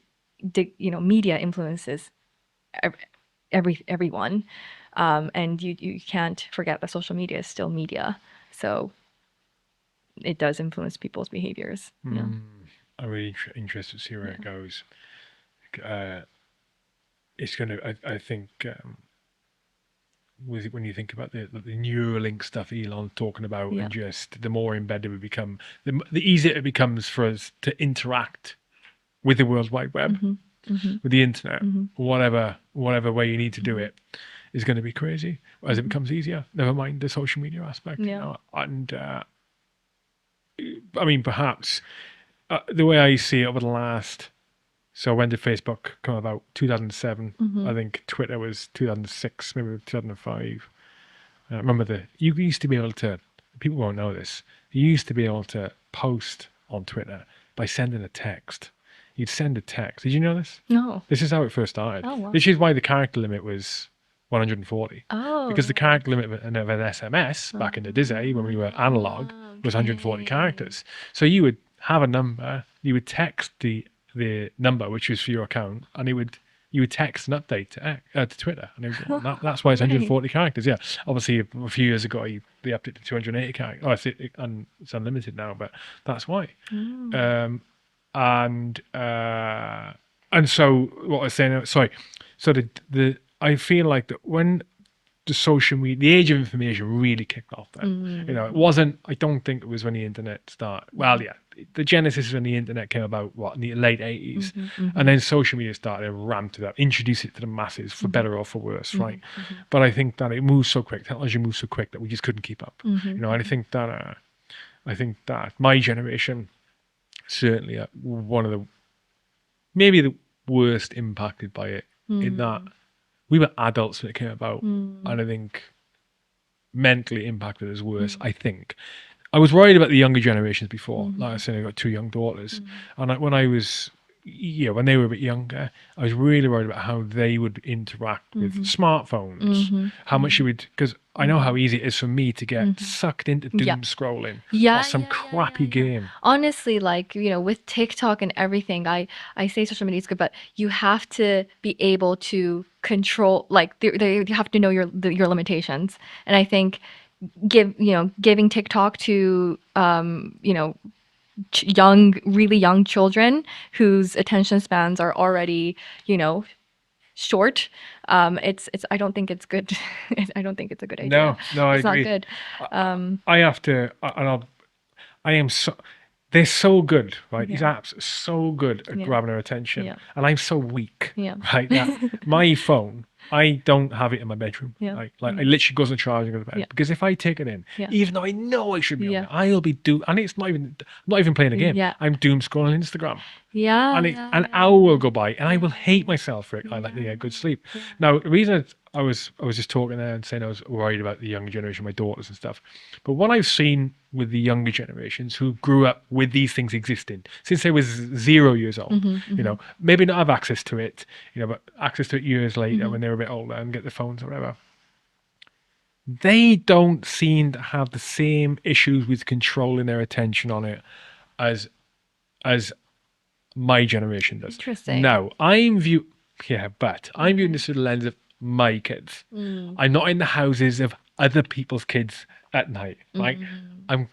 you know, media influences everyone, and you can't forget that social media is still media, so it does influence people's behaviors. Yeah.
I'm really interested to see where it goes. It's going to, I think, when you think about the Neuralink stuff Elon's talking about,
Yeah.
and just the more embedded we become, the easier it becomes for us to interact with the World Wide Web, with the internet, whatever way you need to do it, is going to be crazy as it becomes easier. Never mind the social media aspect.
Yeah.
You know? And I mean, perhaps the way I see it over the last. So when did Facebook come about? 2007. I think Twitter was 2006, maybe 2005. I remember you used to be able to. People won't know this. You used to be able to post on Twitter by sending a text. You'd send a text. Did you know this?
No.
This is how it first started.
Oh, wow.
This is why the character limit was 140.
Oh.
Because the character limit of an SMS back in the day when we were analog was 140 characters. So you would have a number, you would text the number, which was for your account, and you would text an update to Twitter, and that's why it's 140 characters. Yeah, obviously a few years ago they upped it to 280 characters. Oh, and it's unlimited now, but that's why. And so what I was saying, sorry. So I feel like that when the social media, the age of information really kicked off then. You know, it wasn't, I don't think it was when the internet started. Well, yeah, the genesis is when the internet came about, in the late 80s. And then social media started and ramped it up, introduced it to the masses for better or for worse, right? But I think that it moves so quick, technology moves so quick that we just couldn't keep up. You know, and I think that my generation certainly one of the, maybe the worst impacted by it, in that we were adults when it came about, and I think mentally impacted us worse. I think I was worried about the younger generations before. Like I said, I got two young daughters, and when I was yeah, when they were a bit younger, I was really worried about how they would interact with smartphones, how much you would, because I know how easy it is for me to get sucked into
Yeah.
doom scrolling or
Yeah,
some
yeah, yeah, yeah,
crappy
yeah.
game.
Honestly, like, with TikTok and everything, I say social media is good, but you have to be able to control, like, you have to know your limitations. And I think giving TikTok to really young children whose attention spans are already, short, it's I don't think it's good. I don't think it's a good idea.
No, no, I
It's not
agree.
good.
I have to, and I am so, they're so good, right? These
Yeah.
apps are so good at
Yeah.
grabbing our attention,
Yeah.
and I'm so weak,
Yeah.
right? That my phone, I don't have it in my bedroom.
Yeah.
Like it
Yeah.
literally goes on charge and goes to bed
Yeah.
because if I take it in,
Yeah.
even though I know I should be on
Yeah.
it, I'll be and it's not even playing a game.
Yeah.
I'm doom scrolling Instagram.
Yeah.
And
Yeah.
an
Yeah.
hour will
Yeah.
go by, and I will hate myself for it. I like to get good sleep.
Yeah.
Now, the reason I was just talking there and saying I was worried about the younger generation, my daughters and stuff. But what I've seen with the younger generations who grew up with these things existing since they was 0 years old, maybe not have access to it, but access to it years later when they were a bit older and get the phones or whatever. They don't seem to have the same issues with controlling their attention on it as as my generation does.
Interesting.
Now, but I'm viewing this through the lens of my kids. I'm not in the houses of other people's kids at night, right? I'm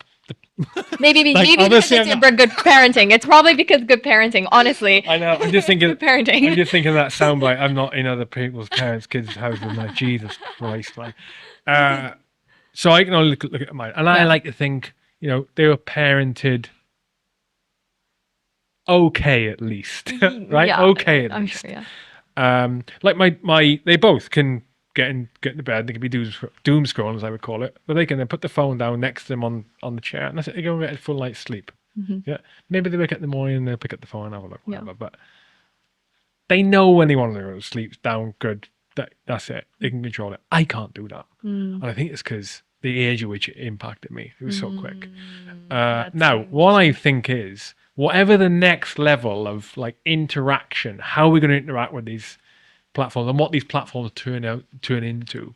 Maybe
like
because
obviously
it's
I'm
your
not,
good parenting. It's probably because good parenting, honestly.
I know. I'm just thinking.
Good parenting.
I'm just thinking of that soundbite. I'm not in other people's parents' kids' houses. I'm like, Jesus Christ, man. So I can only look at mine, and I
Yeah.
like to think, they were parented okay at least, right?
Yeah,
Okay at
I'm
least.
sure. Yeah.
Like they both can get into bed. They can be doom scrolling, as I would call it, but they can then put the phone down next to them on the chair, and that's it. They go and get a full night's sleep. Yeah, maybe they wake up in the morning and they'll pick up the phone and have a look, whatever. But they know when they want to go to sleep down good. That's it. They can control it. I can't do that, and I think it's because the age at which it impacted me. It was so quick. Now, what I think is whatever the next level of like interaction, how we're going to interact with these platforms and what these platforms turn into.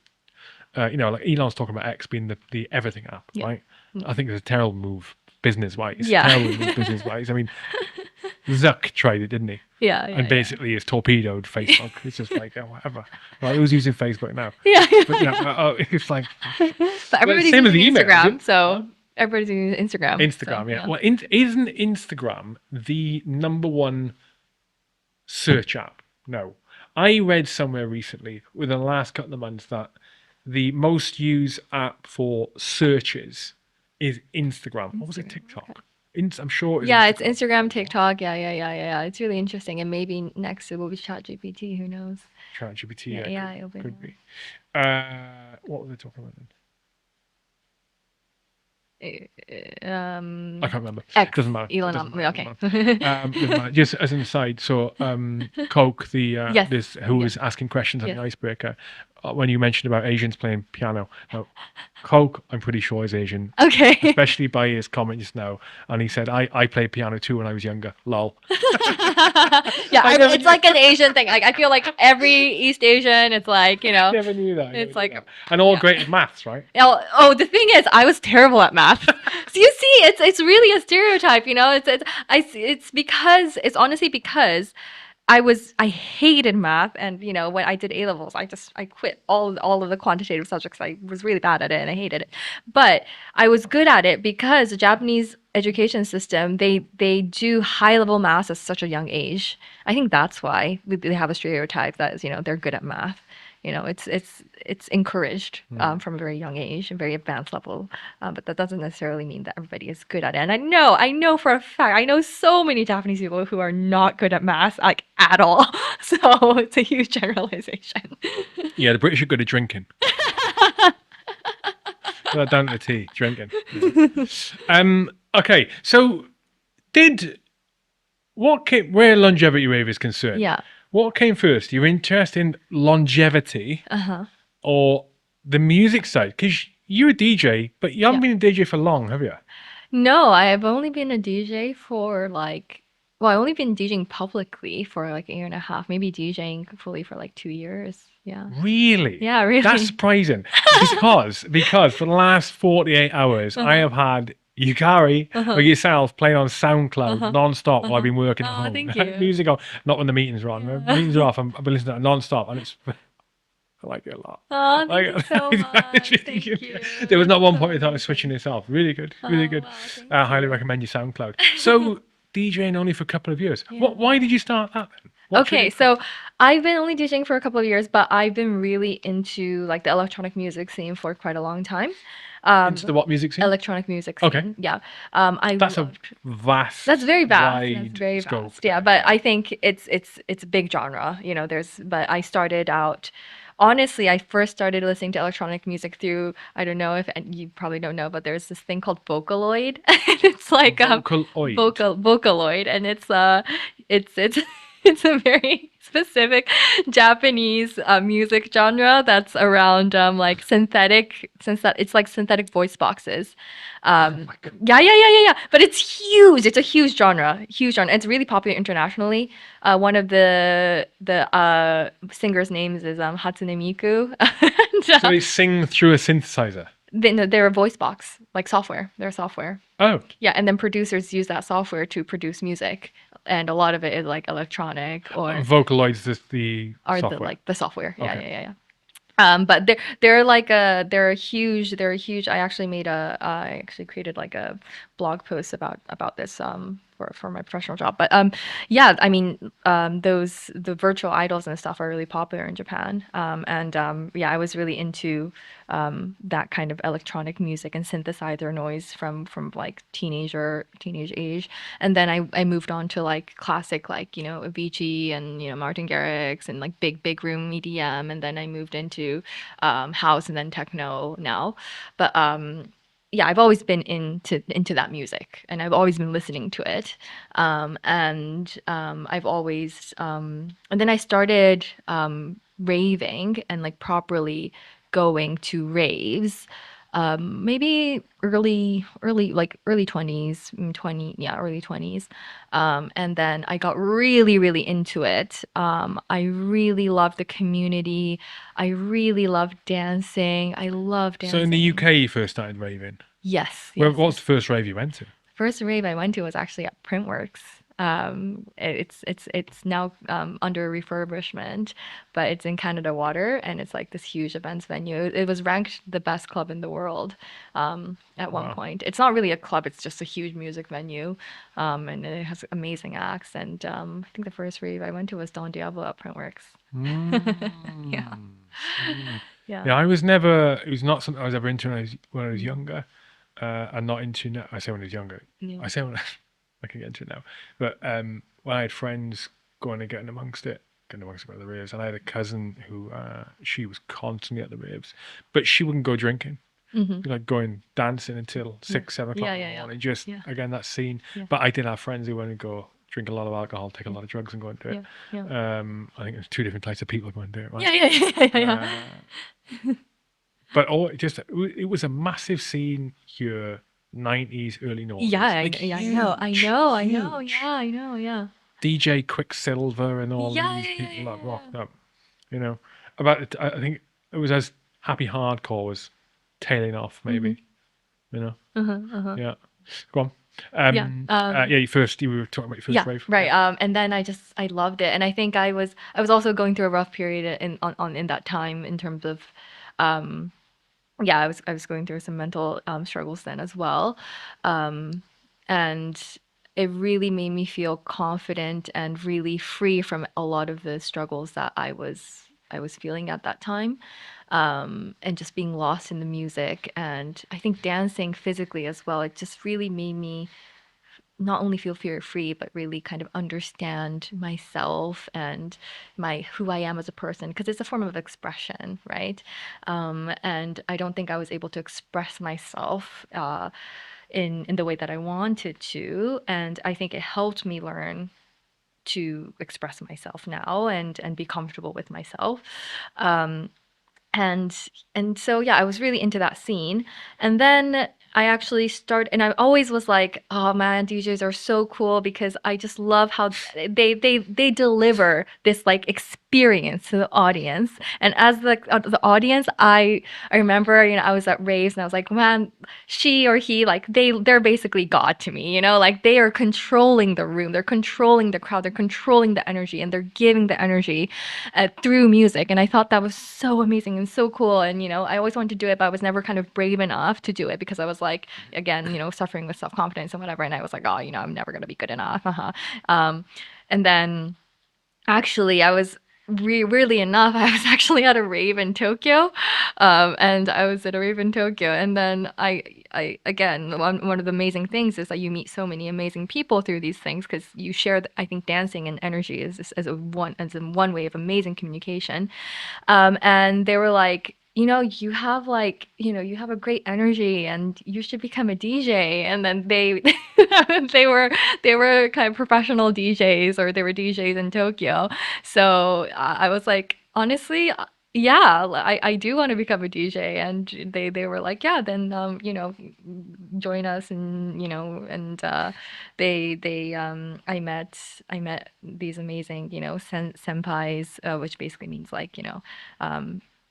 Like Elon's talking about X being the everything app, right? I think it's a terrible move business wise.
Yeah.
Terrible move business wise. I mean, Zuck tried it, didn't he?
Yeah.
And basically has torpedoed Facebook. It's just like, whatever. Right, who's using Facebook now?
Yeah.
But it's like
But everybody's
same as
using
email, is
Instagram,
it?
so everybody's using Instagram.
Instagram,
so,
yeah. Well, isn't Instagram the number one search app? No. I read somewhere recently within the last couple of months that the most used app for searches is Instagram. Or was it TikTok? I'm sure it's
Yeah, it's
Instagram.
Instagram, TikTok. Yeah. It's really interesting, and maybe next it will be ChatGPT. Who knows?
ChatGPT,
Yeah,
yeah,
AI will be
could
there.
be. What were they talking about then? I can't remember.
X.
Doesn't matter.
Elon.
Doesn't matter.
Okay.
Doesn't matter. Just as an aside, so Coke,
Yes.
this who was asking questions on
Yes.
the icebreaker, when you mentioned about Asians playing piano, now Coke, I'm pretty sure is Asian,
Okay.
especially by his comment just now, and he said I played piano too when I was younger. Lol.
Yeah,
never
it's
knew.
like an Asian thing. Like I feel like every East Asian, it's like
Never knew that.
It's like
and all great at maths, right?
Oh, the thing is, I was terrible at math. So you see, it's really a stereotype, it's because it's honestly because I hated math, and when I did A levels, I quit all of the quantitative subjects. I was really bad at it and I hated it. But I was good at it because the Japanese education system, they do high level math at such a young age. I think that's why they have a stereotype that is, they're good at math. It's encouraged from a very young age and very advanced level, but that doesn't necessarily mean that everybody is good at it. And I know for a fact, I know so many Japanese people who are not good at math, like at all. So it's a huge generalization.
Yeah, the British are good at drinking. Down to the tea, drinking. Yeah. Okay, so where longevity rate is concerned?
Yeah.
What came first? Your interest in longevity or the music side? Because you're a DJ, but you haven't been a DJ for long, have you?
No, I have only been a DJ for Well, I've only been DJing publicly for like a year and a half, maybe DJing fully for like 2 years. Yeah.
Really?
Yeah,
That's
really.
surprising. Because for the last 48 hours I
Uh-huh.
have had Yukari or
Uh-huh.
yourself playing on SoundCloud
Uh-huh.
non-stop while I've
Uh-huh.
been working at
Oh,
home.
thank you.
Music on, not when the meetings are on. When
Yeah.
meetings are off, I've been listening to it non-stop and it's I like it a lot.
Oh,
Like
thank you so
it's
much.
really
Thank
good.
you.
There was
That's
not one
so
point I thought I was switching
amazing.
this off. Really good, really
Oh,
good.
wow, thank
I highly
you.
recommend your SoundCloud. So DJing only for a couple of years.
Yeah.
Why did you start that then? What
Okay,
triggered that?
so I've been only DJing for a couple of years, but I've been really into like the electronic music scene for quite a long time.
Into
Um,
the what music scene?
electronic music
Okay,
scene, yeah. I
that's a
loved. That's
vast,
very vast. That's
wide
very
scope
vast. Yeah,
then.
but
Yeah.
I think it's a big genre. You know, there's but I started out honestly, I first started listening to electronic music through I don't know if and you probably don't know, but there's this thing called Vocaloid. It's like
Vocaloid.
Vocaloid and it's it's a very specific Japanese music genre that's around like it's like synthetic voice boxes.
Oh my god.
Yeah. But it's huge. It's a huge genre. Huge genre. It's really popular internationally. One of the singers' names is Hatsune Miku. And,
So they sing through a synthesizer.
no, they're a voice box, like software. They're software.
Oh,
Yeah, and then producers use that software to produce music, and a lot of it is like electronic or
Vocaloid's the
are the
software.
like the software. Yeah,
Okay.
yeah, yeah, yeah. But they're a huge. I actually created like a blog post about this for my professional job. But yeah, I mean those the virtual idols and stuff are really popular in Japan. And yeah, I was really into that kind of electronic music and synthesizer noise from like teenage age. And then I moved on to like classic like Avicii and Martin Garrix and like big room EDM, and then I moved into house and then techno now. But yeah, I've always been into that music, and I've always been listening to it. And I've always and then I started raving and like properly going to raves. Maybe early 20s, 20, yeah, early 20s. And then I got really into it. I really loved the community. I really loved dancing. I love
So in the
dancing.
UK, you first started raving.
Yes,
Where
yes,
what was
yes.
the first rave you went to?
First rave I went to was actually at Printworks. It's now under refurbishment, but it's in Canada Water, and it's like this huge events venue. It was ranked the best club in the world at one
Wow.
point. It's not really a club; it's just a huge music venue, and it has amazing acts. And I think the first rave I went to was Don Diablo at Printworks. Yeah,
Mm. Mm.
yeah,
Yeah, I was never. It was not something I was ever into when I was
mm,
younger, and not into now. I say when I was younger.
yeah.
I say when I can get into it now. But when I had friends going and getting amongst about the raves, and I had a cousin who she was constantly at the raves, but she wouldn't go drinking.
Hmm.
Like going dancing until
Yeah,
6, 7 o'clock
yeah,
in the
yeah, yeah,
morning. Just
yeah,
again that scene.
yeah,
But I did have friends who went and go drink a lot of alcohol, take a
yeah,
lot of drugs, and go and do it.
yeah, yeah.
I think there's two different types of people going to do it, right?
Yeah.
Uh, but it was a massive scene here, 90s, early noughties, like
Yeah, I know,
huge,
yeah,
huge.
I know, yeah.
DJ Quicksilver and all these people that
Yeah.
rocked up, you know. I think it was as Happy Hardcore was tailing off,
Hmm.
maybe, you know.
Uh-huh, uh-huh.
Yeah. Go on.
Yeah.
Yeah, you were talking about your first
Yeah,
rave.
right.
Yeah.
And then I loved it. And I think I was also going through a rough period in that time in terms of um yeah, I was going through some mental struggles then as well. Um and it really made me feel confident and really free from a lot of the struggles that I was feeling at that time. And just being lost in the music, and I think dancing physically as well, it just really made me not only feel fear free, but really kind of understand myself and my who I am as a person, because it's a form of expression, right? And I don't think I was able to express myself in the way that I wanted to, and I think it helped me learn to express myself now and be comfortable with myself. Um, and so yeah, I was really into that scene. And then I actually start, and I always was like, oh man, DJs are so cool because I just love how they deliver this like experience to the audience. And as the audience, I remember, I was at raves and I was like, man, she or he, like they're basically God to me, like they are controlling the room, they're controlling the crowd, they're controlling the energy, and they're giving the energy through music. And I thought that was so amazing and so cool. And I always wanted to do it, but I was never kind of brave enough to do it because I was like, again, suffering with self-confidence and whatever. And I was like, oh, I'm never gonna be good enough. Um, and then actually, I was weirdly enough, I was actually at a rave in Tokyo, and I was at a rave in Tokyo, and then I again, one of the amazing things is that you meet so many amazing people through these things because you share. I think dancing and energy is as in one way of amazing communication. And they were like, you have like, you have a great energy and you should become a DJ. And then they were they were kind of professional DJs, or they were DJs in Tokyo. So I was like, honestly, yeah, I do want to become a DJ. And they were like, yeah, then join us. And I met these amazing senpais, which basically means like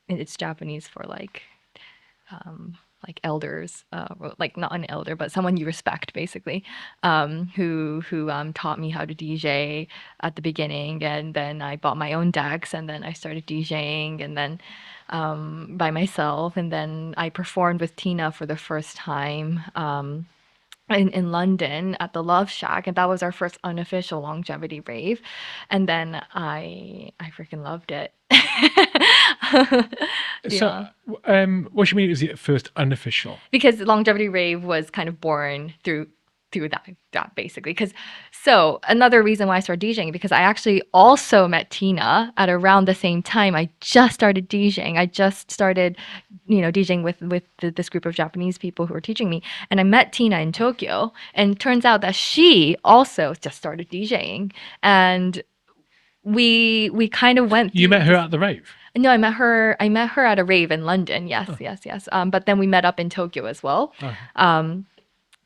it's Japanese for like elders, like not an elder, but someone you respect, basically, who taught me how to DJ at the beginning, and then I bought my own decks, and then I started DJing, and then by myself, and then I performed with Tina for the first time. In London at the Love Shack, and that was our first unofficial longevity rave. And then I freaking loved it.
So,
Yeah,
what do you mean is it first unofficial?
because longevity rave was kind of born through that basically. Because so another reason why I started DJing, because I actually also met Tina at around the same time. I just started DJing. I just started DJing with this group of Japanese people who were teaching me, and I met Tina in Tokyo, and turns out that she also just started DJing, and we kind of went
You
through
met her
this.
at the rave.
No, I met her at a rave in London. Yes,
Oh,
yes, yes. But then we met up in Tokyo as well.
okay.
Um,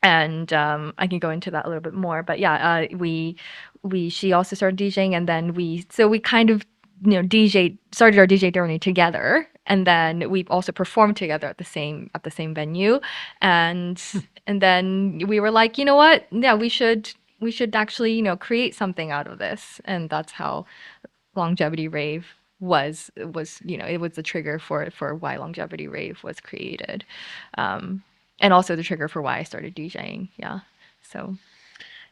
and I can go into that a little bit more. But yeah, she also started DJing, and then we kind of DJ started our DJ journey together, and then we also performed together at the same venue, and and then we were like, you know what? Yeah, we should actually create something out of this, and that's how longevity rave was it was the trigger for why longevity rave was created, um and also the trigger for why I started DJing. Yeah, so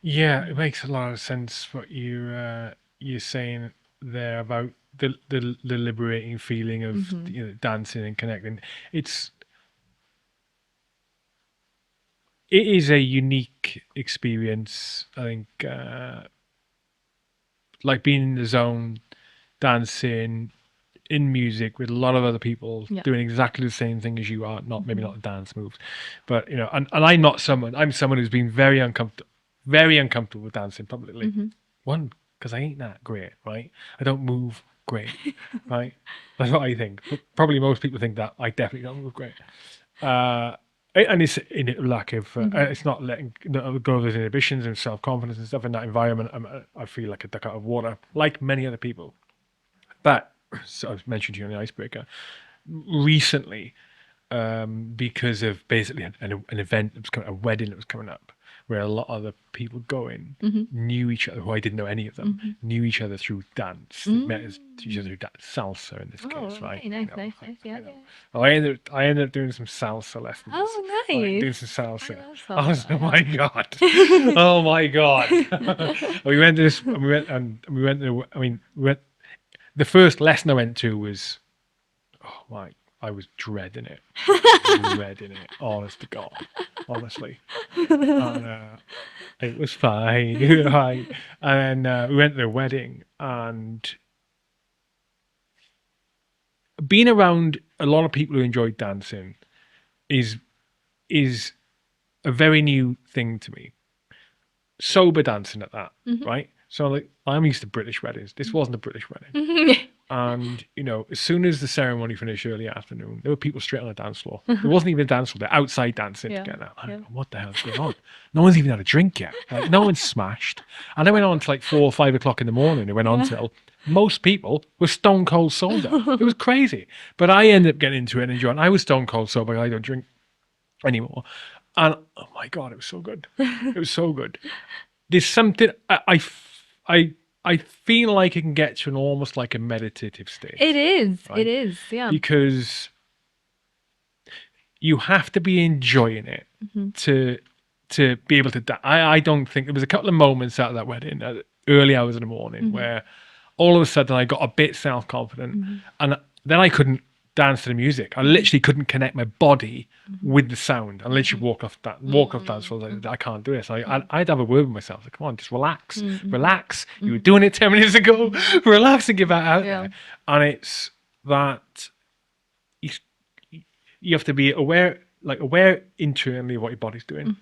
Yeah, it makes a lot of sense what you're saying there about the liberating feeling of
mhm.
dancing and connecting. It's it is a unique experience. I think like being in the zone, dancing in music with a lot of other people
Yeah.
doing exactly the same thing as you are. Not maybe
Mhm.
not the dance moves, but and I'm someone who's been very uncomfortable with dancing publicly.
Mhm.
One, because I ain't that great, right? I don't move great, right? That's what I think. Probably most people think that. I definitely don't move great. Uh, and it's in a lack of,
Mhm.
it's not letting go of those inhibitions and self confidence and stuff in that environment. I feel like a duck out of water, like many other people. But, so I've mentioned to you on the icebreaker, recently, because of basically an event that was coming, a wedding that was coming up, where a lot of the people going
Mhm.
knew each other, who I didn't know any of them,
Mhm.
knew each other through dance. They met each other
Mm.
through salsa in this
Oh,
case, right?
okay, nice, nice, nice.
I
Yeah,
know.
yeah.
Well, I ended up doing some salsa lessons,
Oh,
right?
nice.
Doing some
I
salsa.
love
I was, oh
salsa.
my god, oh my god. We went to this, and we went to, I mean, we went. The first lesson I went to was, oh my, I was dreading it. Dreading it, honest to God. Honestly. And it was fine. Right. And then we went to the wedding, and being around a lot of people who enjoy dancing is is a very new thing to me. Sober dancing at that,
Mhm.
right? So like I'm used to British weddings. This wasn't a British wedding.
Mhm.
And, as soon as the ceremony finished early afternoon, there were people straight on the dance floor. There wasn't even a dance floor. They're outside dancing
Yeah.
together. I'm
Yeah.
going, what the hell's going on? No one's even had a drink yet. Like, no one's smashed. And I went on to like 4 or 5 o'clock in the morning. It went on
Yeah.
till most people were stone cold sober. It was crazy. But I ended up getting into it and enjoying it. I was stone cold sober. I don't drink anymore. And oh my God, it was so good. It was so good. There's something I feel like it can get to an almost like a meditative state,
It is. It
right?
is. Yeah.
Because you have to be enjoying it to be able to. I don't think there was a couple of moments out of that wedding at early hours in the morning where all of a sudden I got a bit self confident, and then I couldn't dance to the music. I literally couldn't connect my body with the sound. I literally walk off dance floor. Like, I can't do this. I'd have a word with myself. Like, come on, just relax, relax. You were doing it 10 minutes ago. Relax and give that out
Yeah.
there. And it's that you, you have to be aware, like aware internally of what your body's doing.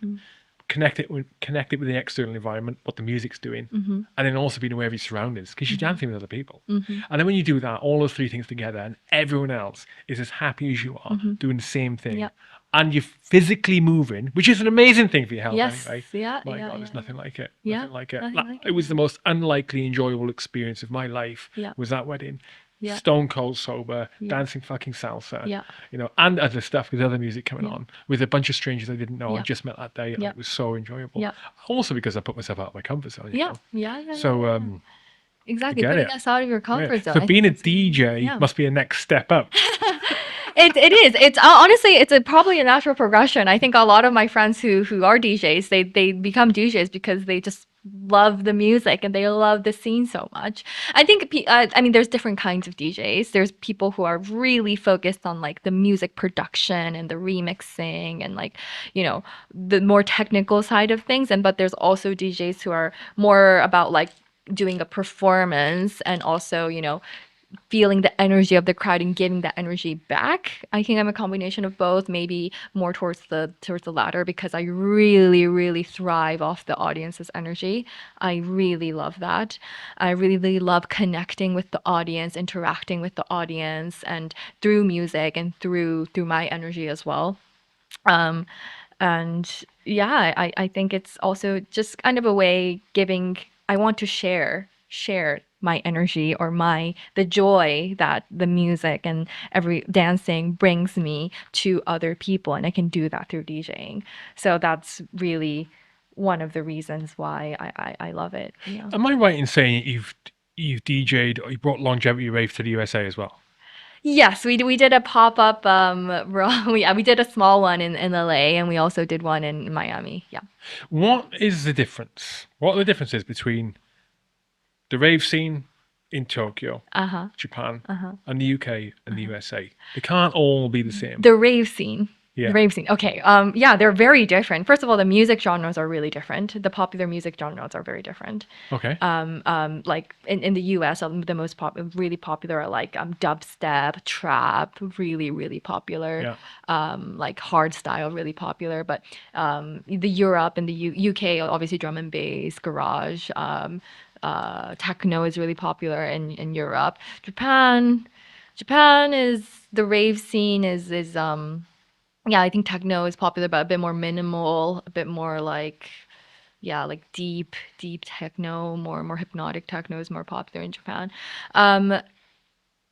Connect it with the external environment, what the music's doing, and then also being aware of your surroundings because you're dancing with other people. And then when you do that, all those three things together, and everyone else is as happy as you are, doing the same thing,
Yep.
and you're physically moving, which is an amazing thing for your health
Yes.
anyway.
Yeah.
My
Yeah.
God,
Yeah.
there's nothing like it.
Yeah,
Nothing like it.
nothing
Like,
like
it was the most unlikely enjoyable experience of my life.
Yeah.
Was that wedding?
Yeah.
Stone cold sober,
Yeah.
dancing fucking salsa,
Yeah.
and other stuff with other music coming
Yeah.
on with a bunch of strangers I didn't know I
Yeah.
just met that day. And
Yeah.
it was so enjoyable.
Yeah.
Also because I put myself out of my comfort zone.
Yeah. Yeah. Yeah.
So
yeah.
I
Exactly.
get
Putting
it.
us out of your
Yeah.
comfort zone.
For
I
being a
think that's
DJ
yeah.
must be a next step up.
It is. It's honestly, it's probably a natural progression. I think a lot of my friends who are DJs, they become DJs because they just love the music and they love the scene so much. I think I mean there's different kinds of DJs. There's people who are really focused on like the music production and the remixing and like, the more technical side of things, and but there's also DJs who are more about like doing a performance and also, feeling the energy of the crowd and giving that energy back. I think I'm a combination of both, maybe more towards the latter because I really, really thrive off the audience's energy. I really love that. I really love connecting with the audience, interacting with the audience, and through music and through my energy as well. Um, and yeah, I think it's also just kind of a way giving. I want to share my energy or the joy that the music and every dancing brings me to other people, and I can do that through DJing. So that's really one of the reasons why I love it. Yeah.
Am I right in saying you've DJ'd or you brought Longevity Rave to the USA as well?
Yes, we did a pop up. We did a small one in LA, and we also did one in Miami. Yeah.
What is the difference? What are the differences between the rave scene in Tokyo, Japan, and the UK and the USA? They can't all be the same.
The rave scene.
Yeah.
The rave scene. Okay. Yeah, they're very different. First of all, the music genres are really different. The popular music genres are very different.
Okay.
Like in the US, the most really popular are like dubstep, trap, really, really popular.
Yeah.
Like hard style, really popular. But the Europe and the UK, obviously drum and bass, garage, techno is really popular in Europe. Japan is the rave scene is yeah, I think techno is popular, but a bit more minimal, a bit more like yeah, like deep techno, more hypnotic techno is more popular in Japan.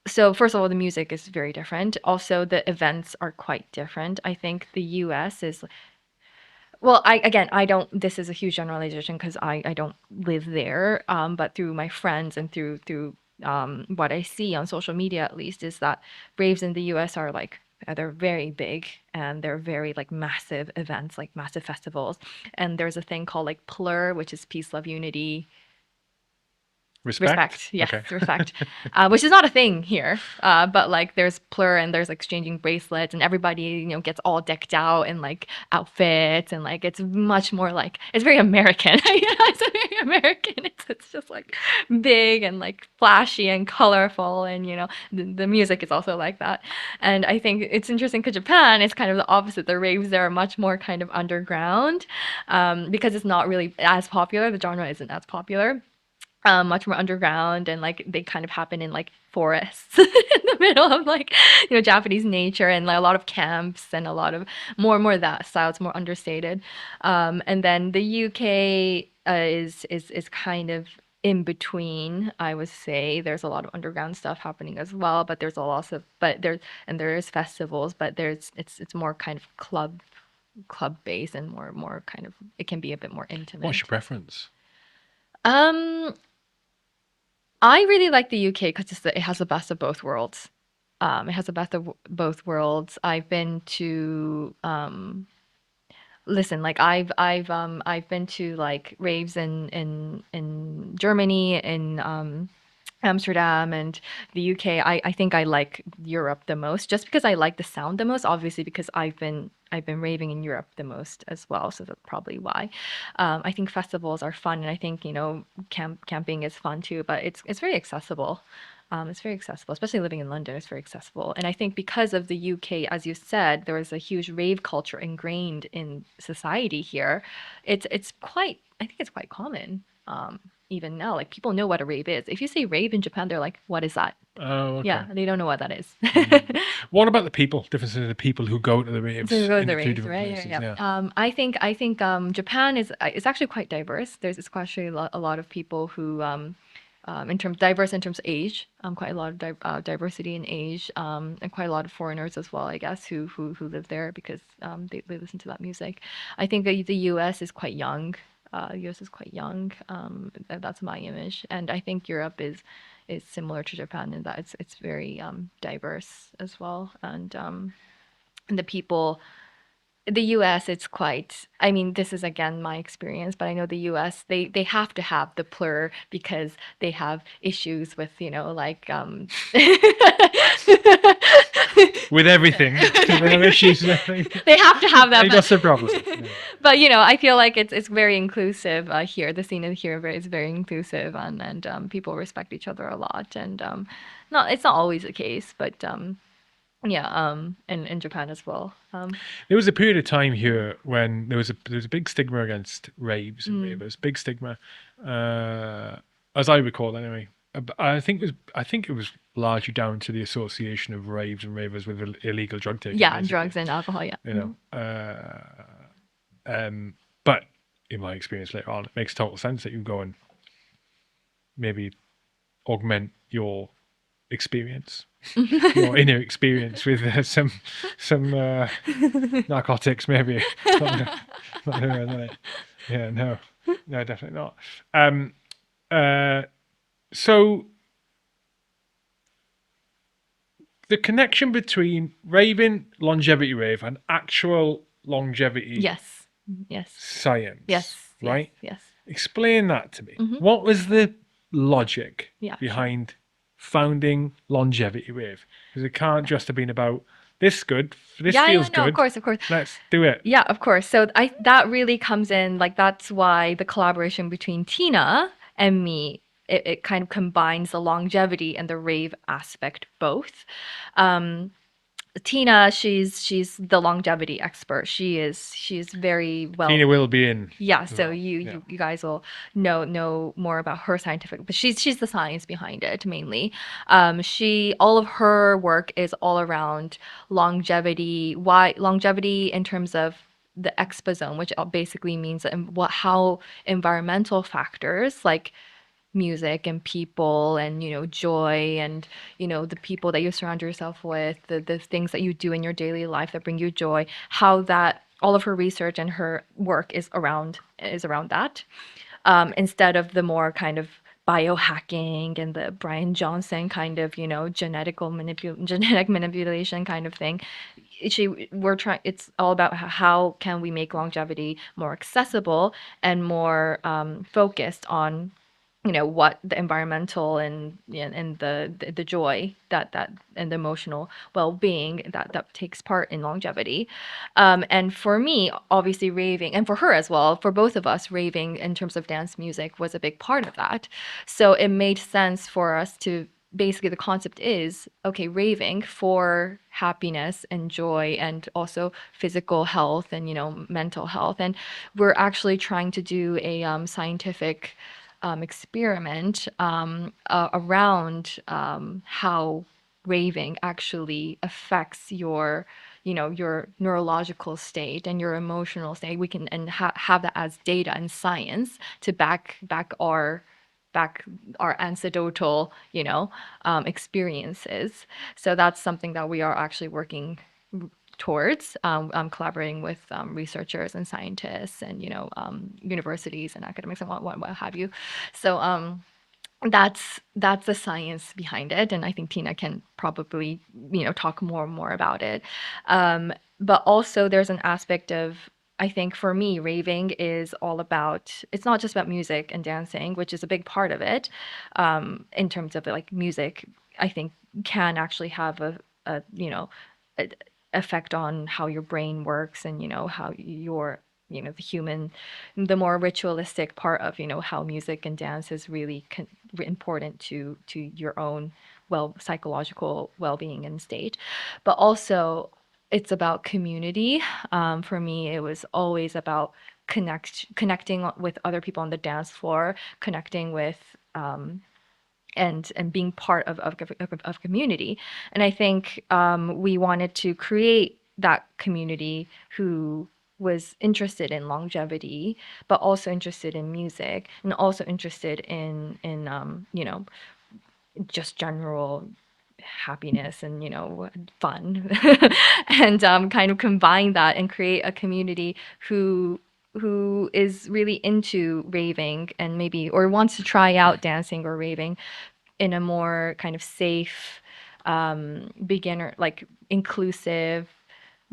So first of all, the music is very different. Also, the events are quite different. I think the US is well, I don't. This is a huge generalization because I don't live there. But through my friends and through what I see on social media, at least, is that raves in the U.S. are like they're very big and they're very like massive events, like massive festivals. And there's a thing called like Plur, which is peace, love, unity, Respect, yes,
Okay.
respect, which is not a thing here. But like, there's plur and there's like exchanging bracelets, and everybody gets all decked out in like outfits, and like it's much more like it's very American. It's very American. It's just like big and like flashy and colorful, and the music is also like that. And I think it's interesting because Japan is kind of the opposite. The raves there are much more kind of underground, because it's not really as popular. The genre isn't as popular. much more underground, and like they kind of happen in like forests in the middle of like Japanese nature, and like a lot of camps and a lot of more of that style. It's more understated. And then the UK is kind of in between, I would say. There's a lot of underground stuff happening as well, but there's a lot of there is festivals, but it's more kind of club based, and more kind of, it can be a bit more
What's
intimate.
your preference?
Um, I really like the UK because it has the best of both worlds. It has the best of both worlds. I've been to listen, like I've been to like raves in Germany, in Amsterdam, and the UK. I think I like Europe the most, just because I like the sound the most. Obviously, because I've been raving in Europe the most as well, so that's probably why. I think festivals are fun, and I think camping is fun too. But it's very accessible. It's very accessible, especially living in London. It's very accessible, and I think because of the UK, as you said, there is a huge rave culture ingrained in society here. It's quite. I think it's quite common. Even now, like people know what a rave is. If you say rave in Japan, they're like, "What is that?"
Oh,
Yeah,
okay.
they don't know what that is.
What about the people? Difference in the people who go to the
So we
raves
go to
in
the
the two
raves,
different
right? Yeah,
places.
yeah.
Yeah.
I think Japan is actually quite diverse. There's it's actually a lot of people who in terms diverse in terms of age, quite a lot of diversity in age, and quite a lot of foreigners as well, I guess, who live there because they listen to that music. I think the U.S. is quite young. U.S. is quite young. That's my image, and I think Europe is similar to Japan in that it's very diverse as well, and the people, the US, it's quite, I mean, this is again my experience, but I know the US, they have to have the plur because they have issues with, like
With everything, they have issues with everything.
they have to have that,
They got some problems. Yeah.
but I feel like it's very inclusive here. The scene here is very inclusive, and people respect each other a lot, and not it's not always the case, but yeah, in Japan as well.
There was a period of time here when there was a big stigma against raves and
Mm,
ravers. Big stigma, uh, as I recall, anyway. But I think it was largely down to the association of raves and ravers with illegal drug taking,
yeah,
basically.
drugs and alcohol, yeah.
You
Mhm.
know, but in my experience later on, it makes total sense that you go and maybe augment your experience, your inner experience with some narcotics, maybe. Not, not doing it. Yeah, no, no, definitely not. Um, uh, so the connection between raving longevity rave and actual longevity
Yes. Yes.
science,
Yes. Yes.
right?
Yes.
Explain that to me.
Hmm.
What was the logic
Yeah, sure.
behind founding longevity rave? Because it can't just have been about this good, this
Yeah, yeah,
feels
no, of
good,
course, of course.
let's do it.
Yeah, of course. So I that really comes in, like that's why the collaboration between Tina and me, it kind of combines the longevity and the rave aspect both. Um, Tina, she's the longevity expert. She's very well.
Tina will be in
Yeah,
as
so
well.
you
Yeah.
you you guys will know more about her scientific, but she's the science behind it mainly. She all of her work is all around longevity. Why longevity in terms of the exposome, which basically means that what how environmental factors like music and people and joy and the people that you surround yourself with, the things that you do in your daily life that bring you joy, how that all of her research and her work is around that, instead of the more kind of biohacking and the Brian Johnson kind of genetic manipulation kind of thing. We're trying, it's all about how can we make longevity more accessible and more focused on what the environmental and the joy that and the emotional well-being that takes part in longevity. And for me, obviously raving, and for her as well, for both of us, raving in terms of dance music was a big part of that. So it made sense for us to, basically the concept is okay, raving for happiness and joy and also physical health and mental health. And we're actually trying to do a scientific experiment around how raving actually affects your, your neurological state and your emotional state. We can and have that as data and science to back our anecdotal, experiences. So that's something that we are actually working towards. I'm collaborating with researchers and scientists and universities and academics and what have you. So that's the science behind it, and I think Tina can probably talk more and more about it. But also there's an aspect of, I think for me, raving is all about, it's not just about music and dancing, which is a big part of it. In terms of like music, I think can actually have a a, effect on how your brain works and how your the human, the more ritualistic part of how music and dance is really important to your own psychological well-being and state. But also it's about community. For me it was always about connecting with other people on the dance floor, connecting with and being part of community. And I think we wanted to create that community who was interested in longevity, but also interested in music and also interested in just general happiness and fun, and kind of combine that and create a community who is really into raving and maybe or wants to try out dancing or raving in a more kind of safe, beginner, like inclusive,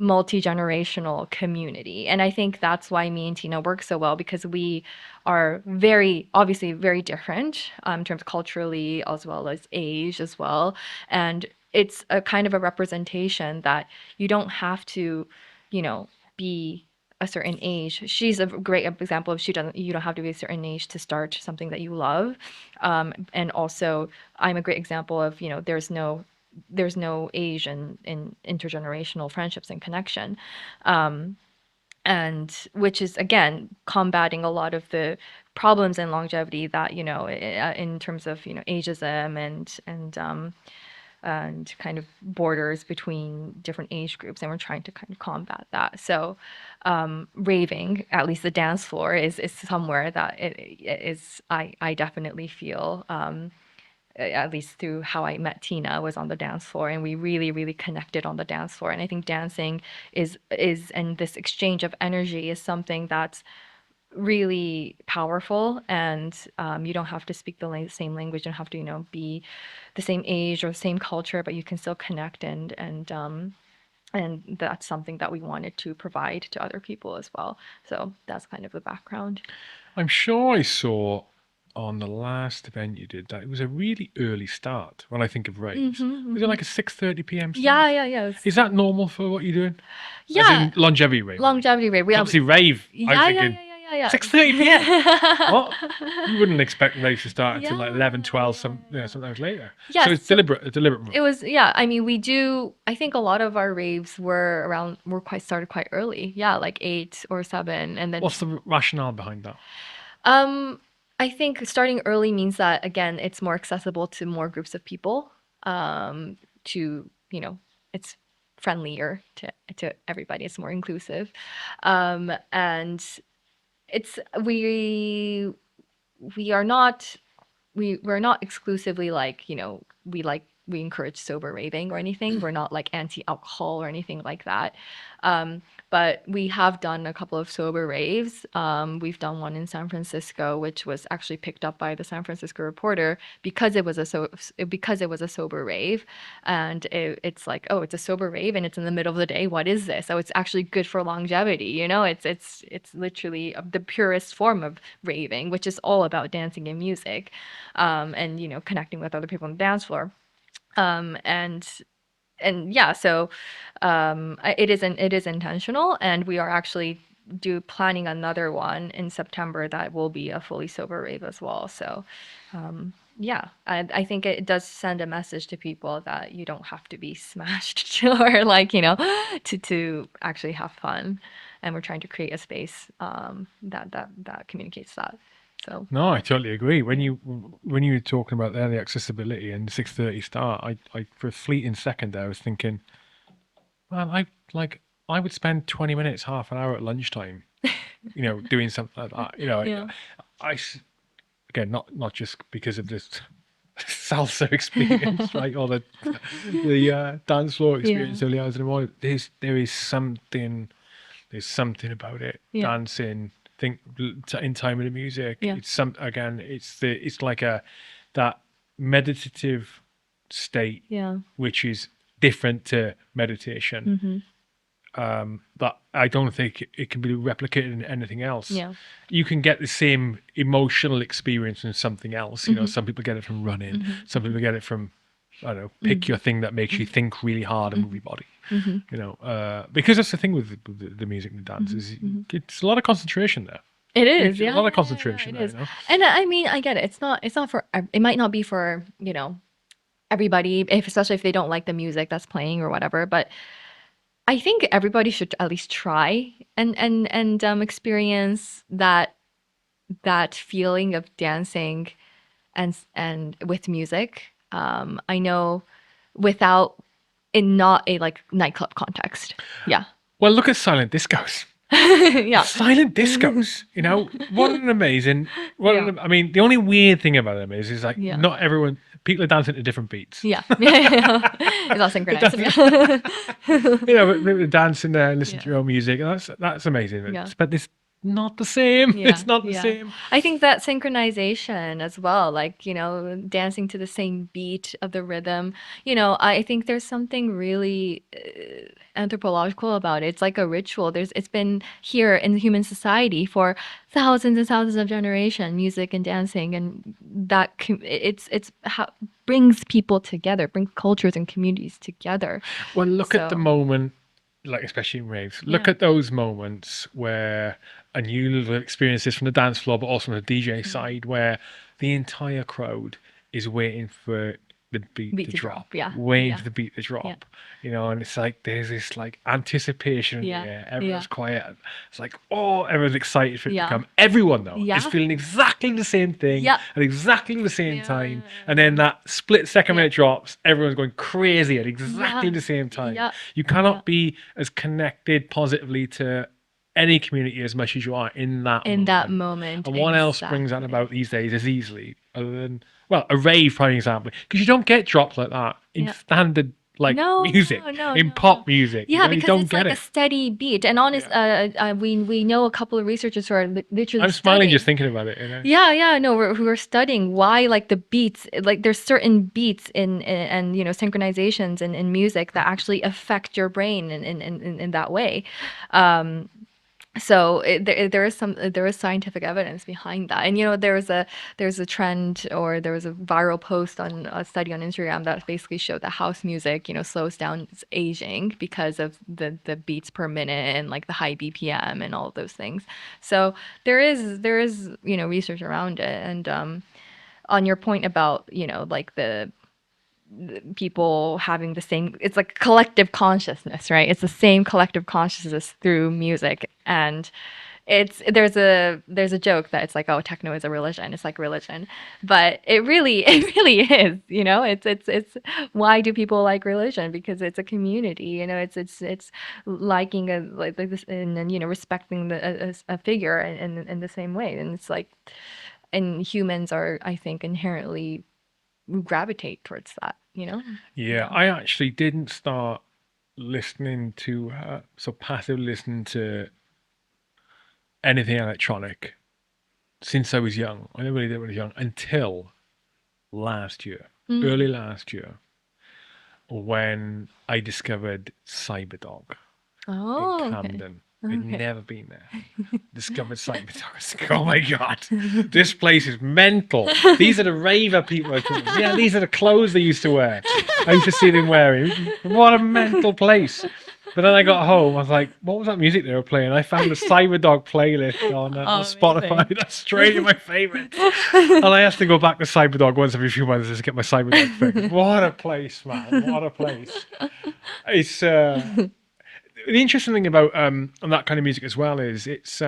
multi-generational community. And I think that's why me and Tina work so well, because we are very obviously very different in terms of culturally as well as age as well. And it's a kind of a representation that you don't have to, be a certain age. She's a great example of, she doesn't, you don't have to be a certain age to start something that you love. And also I'm a great example of, there's no age in intergenerational friendships and connection. And which is again combating a lot of the problems in longevity that in terms of ageism and kind of borders between different age groups, and we're trying to kind of combat that. So raving, at least the dance floor, is somewhere that it is, I definitely feel, at least through how I met Tina, was on the dance floor, and we really really connected on the dance floor. And I think dancing is and this exchange of energy is something that's really powerful. And you don't have to speak the same language, you don't have to be the same age or the same culture, but you can still connect. And that's something that we wanted to provide to other people as well. So that's kind of the background.
I'm sure I saw on the last event you did that it was a really early start when I think of raves. Was it like a 6:30 p.m. start?
Yeah, yeah, yeah.
Is that normal for what you're doing? As
Yeah,
in longevity rave, I mean.
longevity rate.
'Cause obviously rave, I was
Yeah, yeah,
thinking
yeah, yeah, yeah,
6:30 p.m.
yeah.
What? You wouldn't expect raves to start until like
Yeah,
11, 12,
yeah, yeah.
sometimes later. So
Yes,
it's
so
a deliberate move.
it was, yeah, I mean, we do, I think a lot of our raves were quite started quite early. Yeah, like 8 or 7. And then
What's the rationale behind that?
um I think starting early means that again, it's more accessible to more groups of people. To, it's friendlier to everybody. It's more inclusive. And it's we are not we're not exclusively like, we encourage sober raving or anything. We're not like anti-alcohol or anything like that. Um, but we have done a couple of sober raves. We've done one in San Francisco, which was actually picked up by the San Francisco Reporter because it was because it was a sober rave. And it's like, oh, it's a sober rave and it's in the middle of the day. What is this? Oh, it's actually good for longevity. It's literally the purest form of raving, which is all about dancing and music, and connecting with other people on the dance floor. And yeah, so it is intentional, and we are actually do planning another one in September that will be a fully sober rave as well. So yeah, I think it does send a message to people that you don't have to be smashed or like, to actually have fun. And we're trying to create a space that communicates that. So
No, I totally agree. When you were talking about there the accessibility and the 6:30 start, I for a fleeting second there I was thinking, man, like I would spend 20 minutes, half an hour at lunchtime, doing something like that.
yeah,
I s- again not just because of this salsa experience, right, or the dance floor
yeah,
experience early hours in the morning. There's something about it.
yeah,
Dancing, think in time of the music.
yeah,
It's like that meditative state,
yeah.
which is different to meditation.
Mm-hmm.
That I don't think it can be replicated in anything else.
Yeah.
You can get the same emotional experience in something else.
Mm-hmm.
Some people get it from running.
Mm-hmm.
Some people get it from, I don't know, pick
Mm-hmm.
your thing that makes you think really hard and move your body.
Mm-hmm.
Because that's the thing with the music and the dance is
Mm-hmm.
it's a lot of concentration there.
It is,
It's a
yeah,
lot of
yeah, yeah, yeah,
concentration
it
there.
is. And I mean, I get it. It's not for, it might not be for, everybody, if especially if they don't like the music that's playing or whatever. But I think everybody should at least try and experience that feeling of dancing and with music. I know without in not a like nightclub context. Yeah.
Well, look at silent discos.
Yeah.
Silent discos, what an amazing.
Yeah.
I mean, the only weird thing about them is like
Yeah.
not everyone. People are dancing to different beats.
Yeah. Yeah. It's all synchronized.
doesn't-
Yeah.
But people are dancing there and listen
Yeah.
to your own music. And that's amazing.
Yeah.
But it's not the same.
Yeah,
It's not the
yeah.
same.
I think that synchronization as well, like, dancing to the same beat of the rhythm, I think there's something really anthropological about it. It's like a ritual. It's been here in human society for thousands and thousands of generations, music and dancing, and it's how brings people together, brings cultures and communities together.
Well, look at the
So,
moment, like especially in raves. Look
yeah.
at those moments where, and you'll experience this from the dance floor, but also from the DJ
Mm.
side, where the entire crowd is waiting for the beat
Beat
to
to drop.
drop,
Yeah.
waiting
Yeah.
for the beat to
Yeah.
drop, and it's like there's this like anticipation in the
Yeah.
air.
Yeah.
Everyone's quiet. It's like, oh, everyone's excited for it to
Yeah.
come. Everyone though is
Yeah.
feeling exactly the same thing
Yeah.
at exactly the same
Yeah,
time,
yeah,
and then that split second when
Yeah.
it drops, everyone's going crazy at exactly
Yeah.
the same time.
Yeah.
You
Yeah.
cannot be as connected positively to any community as much as you are in that
In that
moment.
moment.
And what else brings that
Exactly.
about these days as easily, other than, well, a rave, for example, because you don't get drops like that in
Yeah.
standard like
No,
music,
no, no,
in
no,
pop
no.
music.
Yeah,
You
because
don't
it's
get
like a
it.
steady beat. And honest,
Yeah.
we know a couple of researchers who are literally
I'm smiling just
studying.
thinking about it.
Yeah, yeah, no, who are studying why like the beats, like there's certain beats and synchronizations in music that actually affect your brain in that way. Um, so there is scientific evidence behind that. And there's a trend, or there was a viral post on a study on Instagram that basically showed that house music slows down its aging because of the beats per minute and like the high BPM and all of those things. So there is research around it. And on your point about like the people having the same, it's like collective consciousness, right? It's the same collective consciousness through music. And there's a joke that it's like, oh, techno is a religion. It's like religion, but it really is. It's why do people like religion? Because it's a community. It's liking like this, and then respecting a figure in the same way. And it's like, and humans are, I think, inherently gravitate towards that.
Yeah,
Yeah.
I actually didn't start listening to so passive listening to anything electronic since I was young. I never really did when I was young until last year,
Mm.
early last year, when I discovered Cyberdog in
Oh, okay.
Camden. I'd
Okay.
never been there. Discovered Cyberdog. I was like, oh my god, this place is mental. These are the raver people I talk about. Yeah, these are the clothes they used to wear. I used to see them wearing. What a mental place. But then I got home, I was like, what was that music they were playing? I found the Cyberdog playlist on Spotify.
Amazing.
That's straight in my favorites. And I have to go back to Cyberdog once every few months just to get my Cyberdog fix. What a place, man. What a place. It's the interesting thing about that kind of music as well is it's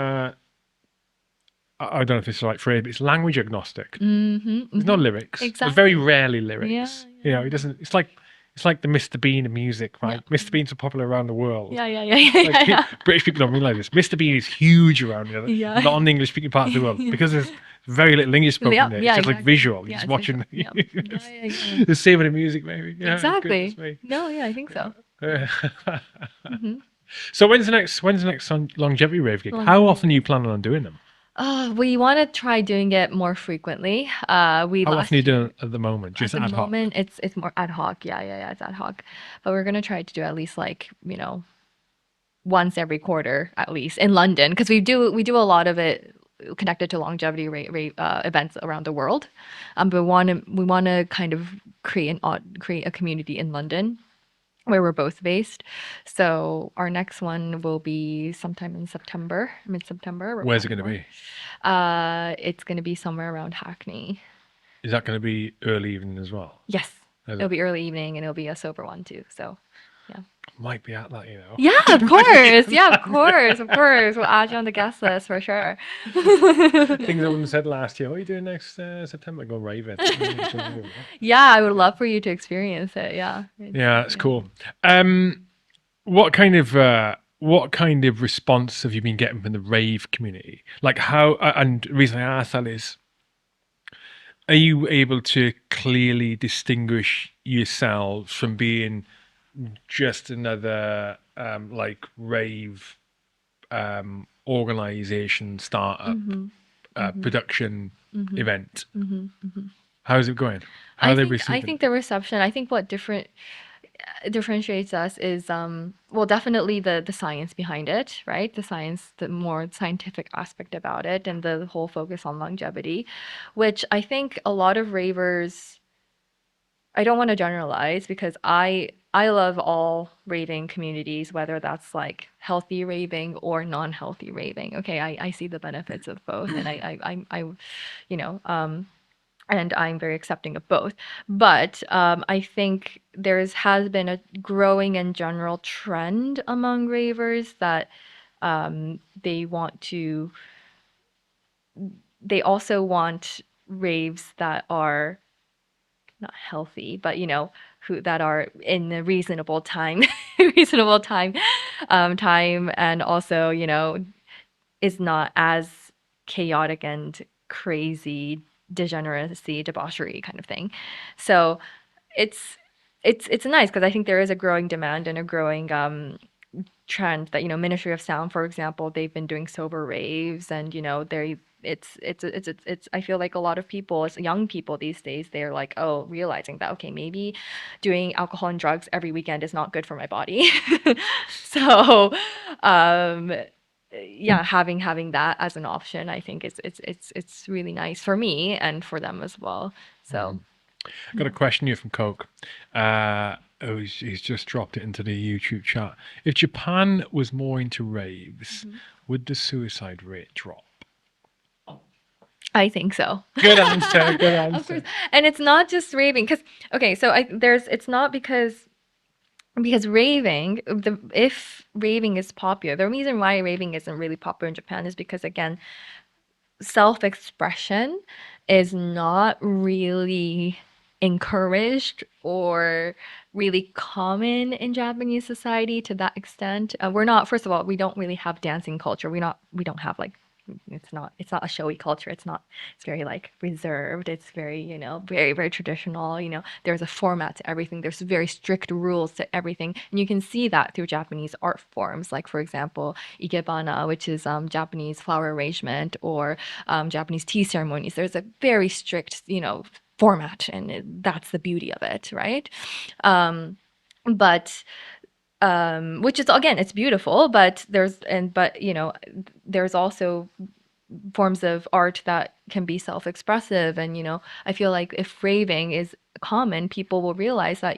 I don't know if it's the right phrase, but it's language agnostic.
Mm-hmm,
There's no
mm-hmm.
lyrics, or very
Exactly.
rarely
Yeah,
lyrics. You know,
yeah,
he doesn't. It's like the Mr. Bean of music,
yeah.
right? Mr. Bean's so popular around the world.
Yeah, yeah, yeah, yeah,
Like
yeah, yeah.
British people don't realize this. Mr. Bean is huge around the
Yeah.
non-English speaking parts of the world because there's very little English spoken
Yeah,
there. It's
yeah,
just like
exactly.
visual. You're
Yeah,
just
it's visual.
watching
Yeah. Yeah, yeah, yeah.
the same with the music, maybe. Yeah, goodness
Exactly.
me.
No, yeah, I think so.
Yeah.
Mm-hmm.
So when's the next longevity rave gig? How
Longevity
often are you
rave.
planning on doing them?
We want to try doing it more frequently. We
How often are you
last
doing
year
it at the moment?
at
Just
the
ad hoc.
moment it's more ad hoc. Yeah, yeah, yeah, it's ad hoc. But we're gonna try to do at least like, once every quarter at least in London because we do a lot of it connected to longevity events around the world. But we want to kind of create a community in London where we're both based. So our next one will be sometime in September, mid-September. We're
Where's it
planning
going to
for.
be?
It's gonna be somewhere around Hackney.
Is that going to be early evening as well?
Yes,
Is
it'll
it?
be early evening and it'll be a sober one too. So yeah.
Might be at that, you know.
Yeah, of
Might be
course.
at
Yeah, of
that.
course, of course. We'll add you on the guest list for sure.
Things I wouldn't have said last year. What are you doing next September? Go raving.
Yeah, I would love for you to experience it. Yeah.
Yeah, that's
Yeah.
cool. Um, what kind of response have you been getting from the rave community? Like how? And the reason I ask that is, are you able to clearly distinguish yourselves from being just another like rave organization startup
Mm-hmm. Mm-hmm.
production
Mm-hmm.
event?
Mm-hmm. Mm-hmm.
How's it going? How
I
are they
think I
receiving
think
it?
the reception. I think what differentiates us is well, definitely the science behind it, right? The science, the more scientific aspect about it, and the whole focus on longevity, which I think a lot of ravers. I don't want to generalize because I love all raving communities, whether that's like healthy raving or non-healthy raving. Okay, I see the benefits of both, and you know, um, and I'm very accepting of both. But I think has been a growing and general trend among ravers that they want to. They also want raves that are not healthy, but who that are in a reasonable time, reasonable time, and also is not as chaotic and crazy, degeneracy, debauchery kind of thing. So it's it's nice because I think there is a growing demand and a growing trend that Ministry of Sound, for example, they've been doing sober raves, and they it's I feel like a lot of people, as young people these days, they're like, oh, realizing that, okay, maybe doing alcohol and drugs every weekend is not good for my body. So um yeah, having that as an option, I think it's really nice for me and for them as well. So
Got
yeah.
a question here from Coke. He's just dropped it into the YouTube chat. If Japan was more into raves, would the suicide rate drop?
I think so.
Good answer. Good
Of course.
answer.
And it's not just raving because okay, so it's not because if raving is popular, the reason why raving isn't really popular in Japan is because, again, self-expression is not really encouraged or really common in Japanese society to that extent. We're not, first of all, we don't really have dancing culture. We don't have like, it's not a showy culture. It's very like reserved. It's very, very, very traditional. There's a format to everything. There's very strict rules to everything. And you can see that through Japanese art forms. Like, for example, ikebana, which is Japanese flower arrangement, or Japanese tea ceremonies. There's a very strict, format, and that's the beauty of it, right? Um, but which is, again, it's beautiful, but there's also forms of art that can be self-expressive, and I feel like if raving is common, people will realize that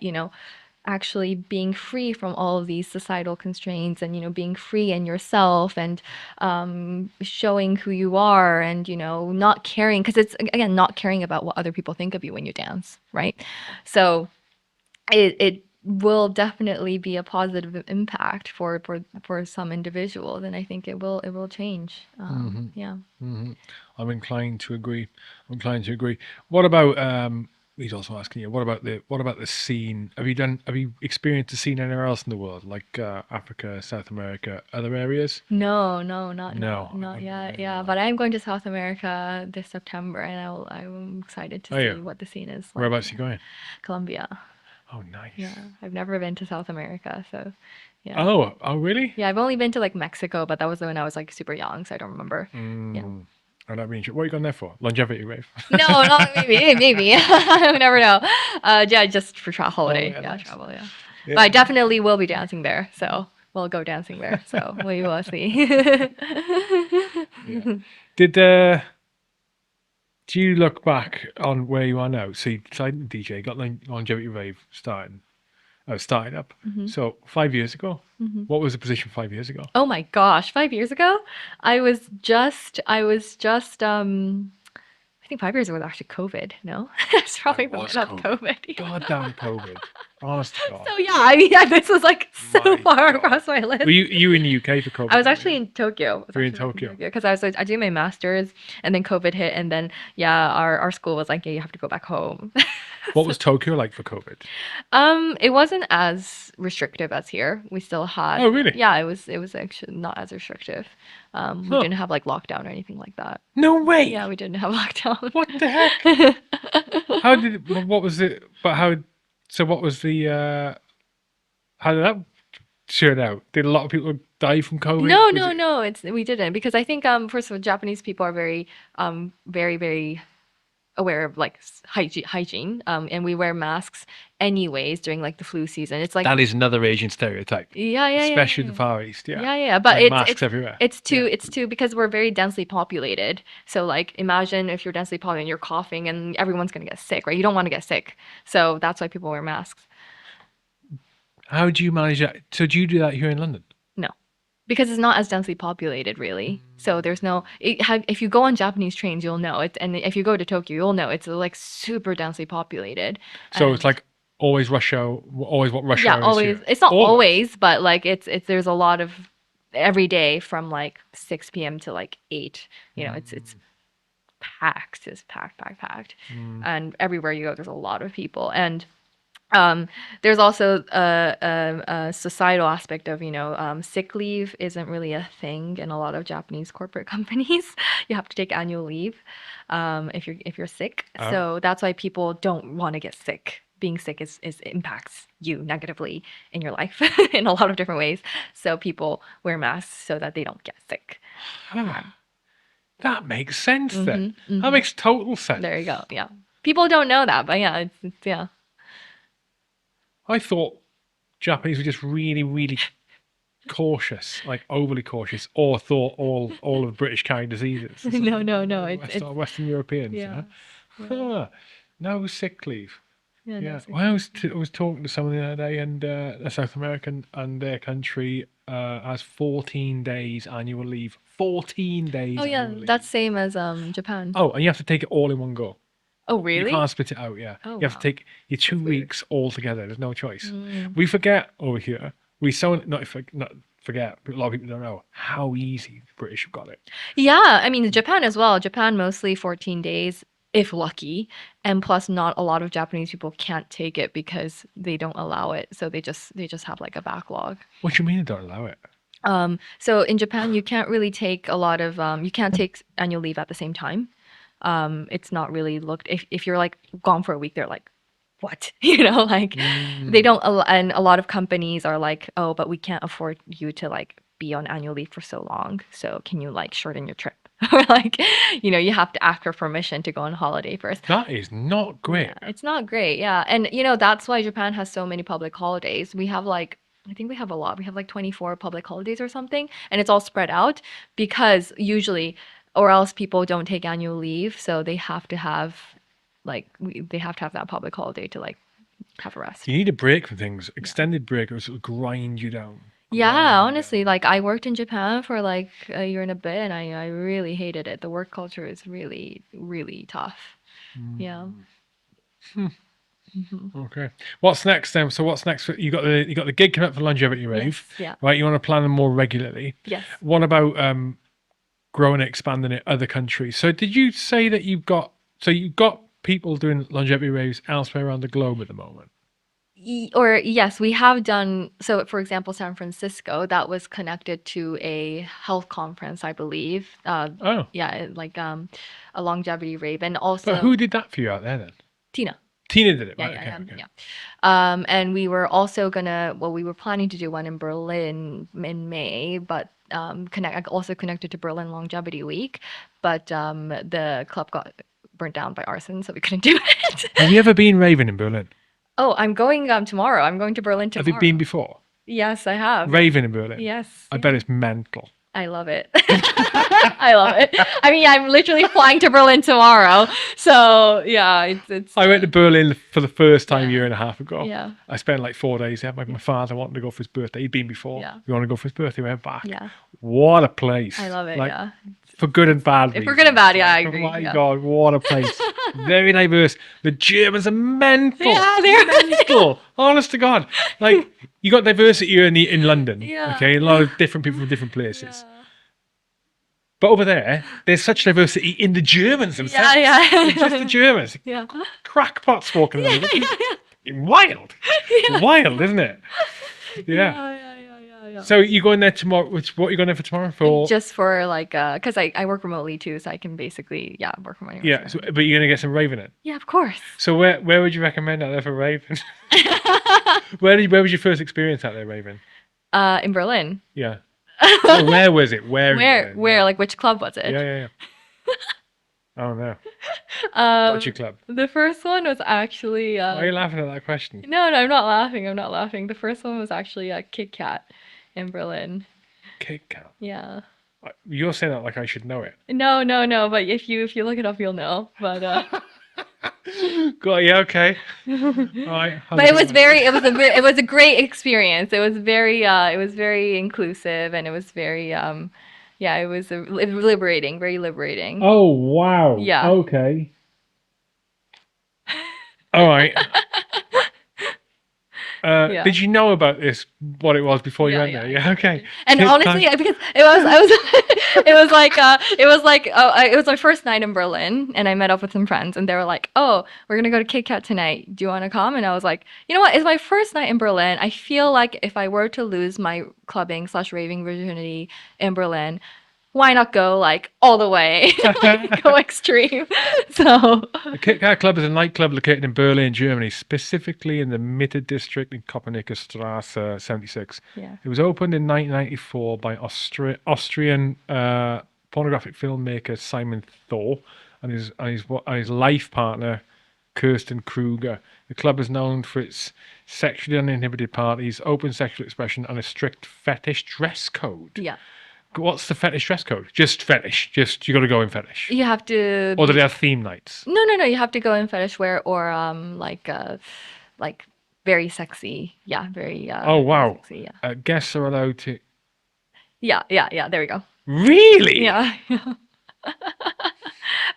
actually being free from all of these societal constraints, and being free in yourself, and showing who you are, and not caring, because it's, again, not caring about what other people think of you when you dance, right? So it will definitely be a positive impact for some individuals, and I think it will change. Yeah.
I'm inclined to agree. I'm inclined to agree. What about he's also asking you, what about the scene? Have you experienced the scene anywhere else in the world, like Africa, South America, other areas?
No, no, not not
No,
not yet.
I
Yeah,
know.
but I am going to South America this September, and I'm excited to
Oh yeah.
see what the scene is like.
Whereabouts are
Yeah,
you going?
Colombia.
Oh nice.
Yeah, I've never been to South America, so yeah.
Oh really?
Yeah, I've only been to like Mexico, but that was when I was like super young, so I don't remember. Yeah.
Mm. Oh, that'd be interesting. What are you going there for? Longevity rave.
No, not maybe, maybe. You never know. Yeah, just for
Oh
holiday.
yeah,
Yeah,
nice.
travel. Yeah, but
Yeah,
I definitely will be dancing there. So we'll go dancing there. So we will see.
yeah. Did do you look back on where you are now? So you decided to DJ, got longevity rave starting up.
Mhm,
So 5 years ago,
mhm.
what was the position 5 years ago?
Oh my gosh, 5 years ago, I was just I think 5 years ago was actually COVID. No, it's
It
probably the
was
middle of
COVID.
COVID. Yeah.
Goddamn COVID. Honest to God.
So yeah, I mean, yeah, this was like so
My
far
God.
across my list.
Were you in the UK for
I
COVID
was
then, were
actually
you?
in Tokyo. I was
Were you in
actually back in
Tokyo?
Tokyo because I was like, I do my master's, and then COVID hit, and then yeah, our school was like, yeah, you have to go back home.
What
So,
was Tokyo like for COVID?
it wasn't as restrictive as here. We still had,
Oh, really?
yeah, it was actually not as restrictive. We
Huh.
didn't have like lockdown or anything like that.
No
Yeah,
way.
we didn't have lockdown.
What the heck? How did it, what was it? But how, so what was the, how did that turn out? Did a lot of people die from COVID?
No,
Was
no,
it,
no. It's we didn't because I think first of all, Japanese people are very very aware of like hygiene, and we wear masks anyways during like the flu season. It's like
that is another Asian stereotype,
yeah, yeah, yeah,
especially
yeah,
the
yeah,
Far East. Yeah.
yeah, yeah. But
Like
it's
masks
it's
everywhere.
it's
Yeah.
too it's too because we're very densely populated. So like imagine if you're densely populated and you're coughing and everyone's gonna get sick, right? You don't want to get sick. So that's why people wear masks.
How do you manage that? So do you do that here in London?
No. Because it's not as densely populated, really. So there's no. If you go on Japanese trains, you'll know it, and if you go to Tokyo, you'll know it's like super densely populated,
So it's
and
like always rush hour, always what rush
yeah,
hour is
always.
here.
It's not
Always.
always, but like it's there's a lot of every day from like 6 p.m. to like 8. It's packed. It's packed, packed, packed,
Mm.
and everywhere you go, there's a lot of people, and Um, there's also a societal aspect of, sick leave isn't really a thing in a lot of Japanese corporate companies. You have to take annual leave if you're sick.
Oh.
So that's why people don't want to get sick. Being sick is impacts you negatively in your life in a lot of different ways. So people wear masks so that they don't get sick. Yeah.
That makes sense then.
Mhm.
That
Mhm.
makes total sense.
There you go. Yeah. People don't know that, but yeah, it's yeah.
I thought Japanese were just really, really cautious, like overly cautious, or thought all of British carry diseases. It's
No,
like,
no, no.
West, Western Europeans,
Yeah.
huh?
Yeah.
Huh. No sick leave.
Yeah, no
Yeah.
sick
Well,
leave.
I was talking to someone the other day, and a South American, and their country has 14 days annual leave. 14
Oh
days
yeah,
annual
that's
leave.
same as Japan.
Oh, and you have to take it all in one go.
Oh
You
really?
can't split it out, yeah.
Oh
You have to
wow.
take your two
That's weird.
weeks all together. There's no choice.
Mm.
We forget over here. We so not forget, but a lot of people don't know how easy the British have got it.
Yeah, I mean Japan as well. Japan mostly 14 days if lucky, and plus not a lot of Japanese people can't take it because they don't allow it. So they just have like a backlog.
What do you mean they don't allow it?
So in Japan you can't really take a lot of you can't take annual leave at the same time. It's not really looked if you're like gone for a week, they're like, what? Like they
Mm.
don't and a lot of companies are like, oh, but we can't afford you to like be on annual leave for so long. So can you like shorten your trip? Or like, you have to ask for permission to go on holiday first.
That is not
Yeah,
great.
it's not great. Yeah. And that's why Japan has so many public holidays. We have like I think we have a lot. We have like 24 public holidays or something, and it's all spread out because usually or else people don't take annual leave, so they have to have they have to have that public holiday to like have a rest.
You need a break from things.
Yeah.
Extended break or it'll grind you down.
Yeah,
Grind you
honestly,
down.
like I worked in Japan for like a year and a bit, and I really hated it. The work culture is really, really tough. Yeah.
Hmm. Okay. What's next then? So what's next? You got the gig coming up for longevity rave,
Yes, yeah.
right? You want to plan them more regularly.
Yes.
What about growing and expanding it other countries? So did you say that you've got people doing longevity raves elsewhere around the globe at the moment?
Or yes, we have done so. For example, San Francisco, that was connected to a health conference, I believe.
Oh,
Yeah, like a longevity rave, and
but
also
who did that for you out there then?
Tina.
Tina did it,
Yeah,
right?
yeah,
Okay,
yeah,
okay.
yeah. And we were also gonna, well, we were planning to do one in Berlin in May, but also connected to Berlin Longevity Week, but the club got burnt down by arson, so we couldn't do it.
Have you ever been raving in Berlin?
Oh, I'm going tomorrow. I'm going to Berlin
Have you been
tomorrow.
before?
Yes, I have. Yeah.
Raving in Berlin?
Yes.
I
Yeah.
bet it's mental.
I love it. I love it. I mean, I'm literally flying to Berlin tomorrow. So, yeah, it's
I went to Berlin for the first time a
yeah.
year and a half ago.
Yeah.
I spent like 4 days there. My father wanted to go for his birthday. He'd been before.
Yeah.
He wanted to go for his birthday. We went back.
Yeah.
What a place.
I love it.
Like,
Yeah.
for good and bad
If we're good and
reasons.
bad, yeah, I
Like, oh
agree.
my
Yeah.
God, what a place. Very diverse. The Germans are mental.
Yeah, they're
mental. Honest to God. Like, you got diversity in London.
Yeah.
Okay. A lot of different people from different places.
Yeah.
But over there, there's such diversity in the Germans themselves.
Yeah, yeah.
It's just the Germans.
Yeah.
Crackpots walking around. Wild. Wild, isn't it? Yeah.
Yeah.
So you going there tomorrow? What are you going there for tomorrow? For
Just for like, because I work remotely too, so I can basically, yeah, work from anywhere.
yeah. So, but you're going to get some raving in.
Yeah, of course.
So where would you recommend out there for raving? Where was your first experience out there raving?
In Berlin.
Yeah. Oh, where was it? Where? in Berlin?
Where,
Yeah.
like, which club was it?
Yeah. Oh no.
Um,
What's your club?
the first one was actually,
Why are you laughing at that question?
no, I'm not laughing. I'm not laughing. The first one was actually a Kit Kat in Berlin.
Kit Kat.
Yeah.
You're saying that like I should know it.
No. But if you look it up, you'll know. But
God, yeah, okay. All right.
but it was a great experience. It was very inclusive, and it was very yeah, it was liberating, very liberating.
Oh wow.
Yeah.
Okay. All right.
Yeah.
Did you know about this? What it was before you
Yeah,
went
yeah,
there? Yeah. Okay.
And
Kit
honestly,
Kat-
because it was, I was, it was my first night in Berlin, and I met up with some friends, and they were like, "Oh, we're gonna go to Kit Kat tonight. Do you want to come?" And I was like, "You know what? It's my first night in Berlin. I feel like if I were to lose my clubbing slash raving virginity in Berlin, why not go like all the way, like, go extreme?" So
the Kit Kat Club is a nightclub located in Berlin, Germany, specifically in the Mitte district in Kopenicker Straße 76.
yeah,
It was opened in 1994 by Austrian pornographic filmmaker Simon Thor and his life partner Kirsten Kruger. The club is known for its sexually uninhibited parties, open sexual expression, and a strict fetish dress code.
yeah,
What's the fetish dress code? Just fetish. Just you got to go in fetish.
you have to.
Or do they have theme nights?
No. You have to go in fetish wear or like very sexy. Yeah, very
Oh
very
wow.
sexy, yeah.
Guests are allowed to.
Yeah, there we go.
Really?
Yeah.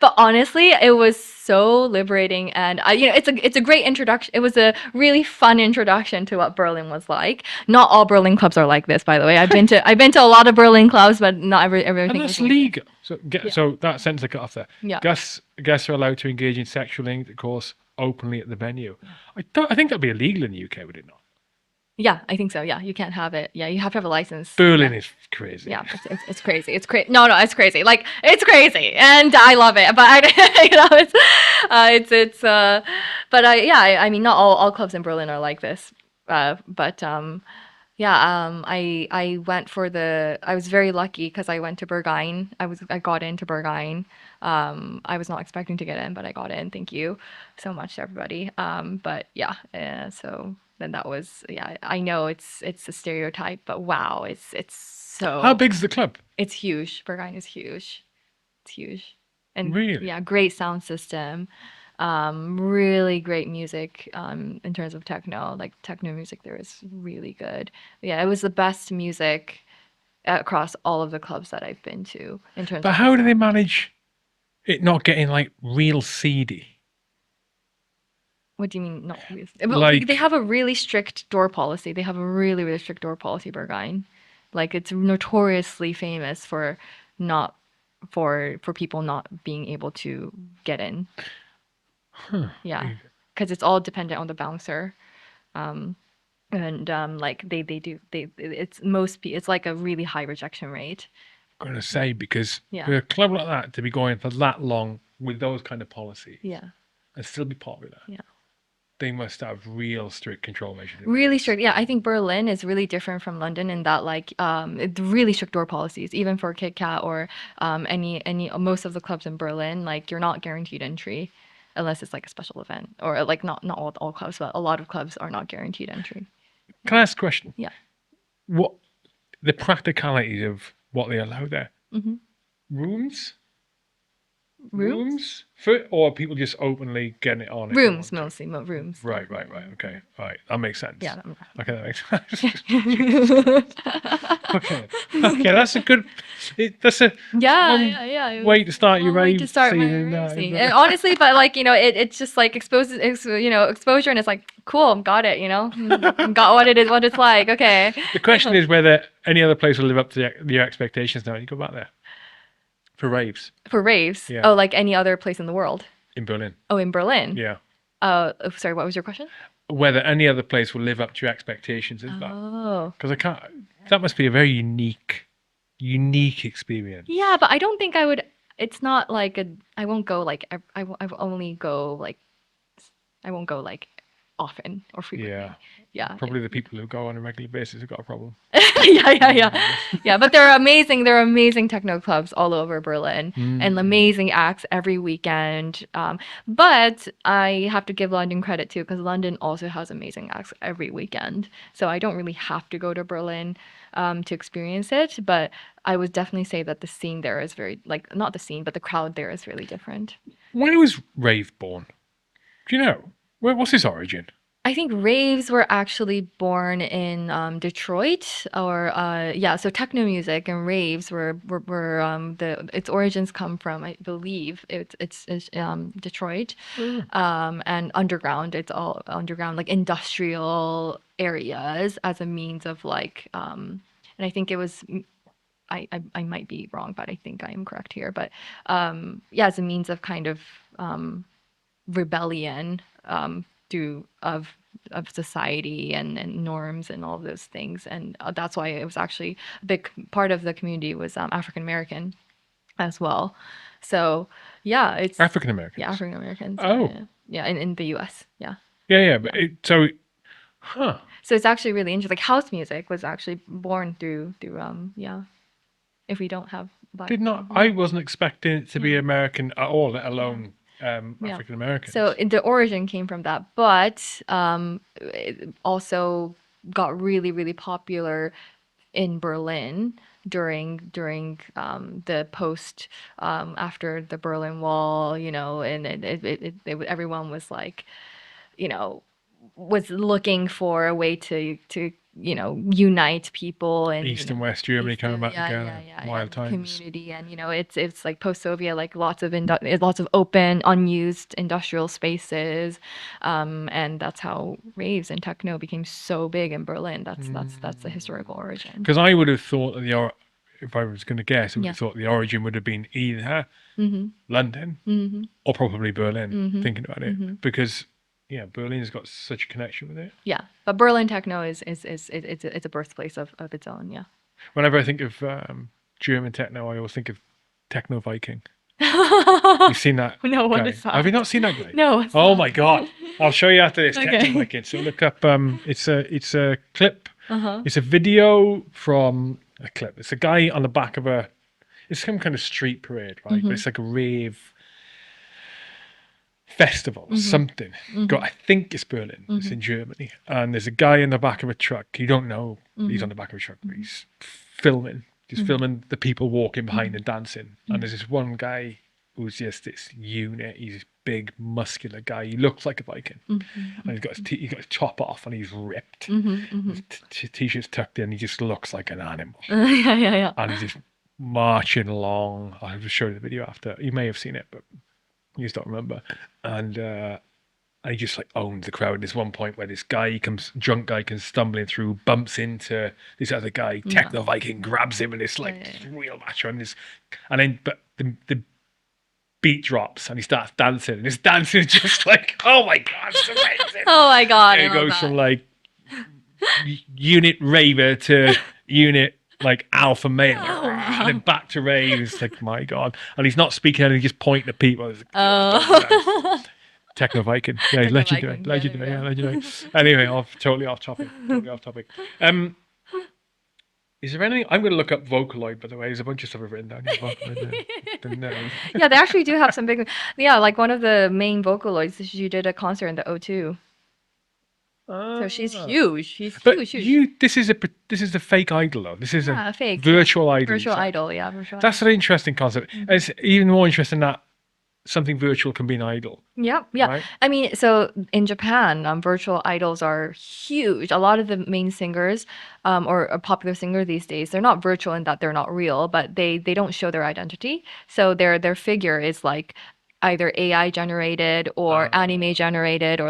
But honestly, it was so liberating, and it's a great introduction. It was a really fun introduction to what Berlin was like. Not all Berlin clubs are like this, by the way. I've been to a lot of Berlin clubs, but not everything
And
was
that's
like
legal. So
Yeah.
so that sentence I cut off there.
Yeah.
Guests are allowed to engage in sexual intercourse openly at the venue. I think that'd be illegal in the UK, would it not?
Yeah, I think so. Yeah, you can't have it. Yeah, you have to have a license.
Berlin
Yeah.
is crazy.
Yeah, it's crazy. It's crazy. No, it's crazy. Like it's crazy, and I love it. But I mean, not all clubs in Berlin are like this. I went for I was very lucky because I went to Berghain. I got into Berghain. I was not expecting to get in, but I got in. Thank you so much to everybody. But yeah, so then that was, yeah, I know it's a stereotype, but wow, it's so
How big's the club?
it's huge. Berghain is huge. It's huge. And
Really?
yeah, great sound system. Really great music in terms of techno. Like techno music there is really good. Yeah, it was the best music across all of the clubs that I've been to in terms
But
of
how do they manage it not getting like real seedy?
What do you mean not really? They
Like,
have a really strict door policy. They have a really, really strict door policy, Berghain. Like it's notoriously famous for not for people not being able to get in.
huh,
Yeah,
I'm
because it's all dependent on the bouncer. And like it's like a really high rejection rate.
gonna say, because
Yeah,
for a club like that to be going for that long with those kind of policies
yeah,
and still be popular,
yeah.
they must have real strict control measures in
Really
place.
strict. Yeah, I think Berlin is really different from London in that like really strict door policies. Even for Kit Kat or any most of the clubs in Berlin, like you're not guaranteed entry unless it's like a special event or like not all clubs, but a lot of clubs are not guaranteed entry.
Can I ask a question?
Yeah.
What the practicalities of what they allow there?
Hmm.
Rooms?
Rooms?
Rooms? For, or are people just openly getting it on if they
Rooms
want to?
mostly, rooms. Yeah,
Right,
yeah,
right, right. Okay,
yeah,
all right. That makes sense.
yeah.
Okay, that makes sense. Jesus
Yeah.
Christ. Okay, okay, that's a good. That's a
Yeah,
one
yeah, yeah. It was
way to start your
one way to
rave
start my
season.
rave
That is
scene. And honestly, but like, it's just like exposes, exposure and it's like, cool, got it, got what it is, what it's like. Okay.
the question is whether any other place will live up to your expectations now when you go back there for raves.
For raves.
Yeah,
Oh, like any other place in the world.
in Berlin.
Oh, in Berlin.
Yeah,
Oh, sorry, what was your question?
whether any other place will live up to your expectations is that
Oh.
because I can't. That must be a very unique experience.
Yeah, but I don't think I would. It's not like I won't go like I will only go like I won't go like often or
Yeah,
frequently. Yeah.
probably the people who go on a regular basis have got a problem.
Yeah, yeah, yeah, yeah. But they're amazing. They're amazing techno clubs all over Berlin, and
Mm.
amazing acts every weekend. But I have to give London credit too, because London also has amazing acts every weekend. So I don't really have to go to Berlin to experience it. But I would definitely say that the scene there is very like not the scene, but the crowd there is really different.
When was rave born? Do you know? What's his origin?
I think raves were actually born in Detroit, or yeah. So techno music and raves were the its origins come from, I believe it's Detroit,
Mm.
and underground. It's all underground, like industrial areas, as a means of like, and I think it was. I might be wrong, but I think I am correct here. But yeah, as a means of kind of rebellion through of society and norms and all of those things, and that's why it was actually a big part of the community was African American as well. So yeah, it's
African
yeah,
Americans.
African Americans, yeah,
Oh,
yeah, yeah, in the U.S. Yeah,
yeah, yeah. But
yeah.
huh?
So it's actually really interesting. Like house music was actually born through yeah. If we don't have black
Did not.
people,
I
yeah,
wasn't expecting it to be
yeah,
American at all, let
yeah.
alone
Yeah.
African
So
Americans.
the origin came from that, but it also got really, really popular in Berlin during the post after the Berlin Wall, and everyone was like, you know, was looking for a way to unite people and
East and West Germany coming back
yeah, yeah,
together.
yeah, yeah,
Wild times.
community, and it's like post-Soviet, like lots of open unused industrial spaces, and that's how raves and techno became so big in Berlin. That's the historical origin.
Because I would have thought that if I was going to guess, I would
Yeah.
have thought the origin would have been either
Mm-hmm.
London
Mm-hmm.
or probably Berlin.
Mm-hmm.
Thinking about it,
Mm-hmm.
because yeah, Berlin's got such a connection with it.
Yeah, but Berlin techno it's a birthplace of its own. Yeah.
Whenever I think of German techno, I always think of Techno Viking. You've seen that
No, what
guy?
is
Have you
that?
not seen that guy?
No, it's
Oh
not.
my god! I'll show you after this Techno
Okay.
Viking. So look up. It's a clip.
Uh-huh.
It's a video from a clip. It's a guy on the back of a. It's some kind of street parade, right? But
Mm-hmm.
it's like a rave festival or
Mm-hmm.
something. Got, I think it's Berlin. It's
Mm-hmm.
in Germany, and there's a guy in the back of a truck. You don't know he's on the back of a truck, but he's filming, just
Mm-hmm.
filming the people walking behind
Mm-hmm.
and dancing. And there's this one guy who's just this unit. He's this big, muscular guy. He looks like a Viking,
Mm-hmm.
and he's got his top off, and he's ripped.
Mm-hmm.
His t-shirt's tucked in. He just looks like an animal,
Yeah, yeah, yeah.
and he's just marching along. I'll just show you the video after. You may have seen it, but you just don't remember. And and he just like owns the crowd. There's one point where this drunk guy comes stumbling through, bumps into this other guy.
Yeah.
Techno Viking grabs him, and it's like
Yeah.
real macho. And then but the beat drops, and he starts dancing, and his dancing is just like, oh my god, it's amazing.
Oh my god,
And
I
it
love
goes
that.
from like unit raver to unit like alpha male, and then back to rave. It's like, my god, and he's not speaking, and he's just pointing at people. It's like,
Oh.
Techno Viking. Yeah, he's
Techno
legendary.
Viking. Yeah,
Legendary.
there you
Yeah,
go.
legendary. Anyway, totally off topic. Totally off topic. Is there anything? I'm going to look up Vocaloid, by the way. There's a bunch of stuff I've written down here. Vocaloid, no.
Yeah, they actually do have some big. Yeah, like one of the main Vocaloids, she did a concert in the O2. So she's huge. She's
But
huge.
this is a fake idol, though. This is
Yeah,
a
fake.
virtual idol.
Virtual
So
idol. Yeah, virtual.
that's an interesting concept. It's even more interesting that something virtual can be an idol.
Yeah, yeah.
Right?
I mean, so in Japan, virtual idols are huge. A lot of the main singers, or a popular singer these days, they're not virtual in that they're not real, but they don't show their identity. So their figure is like either AI generated or anime generated or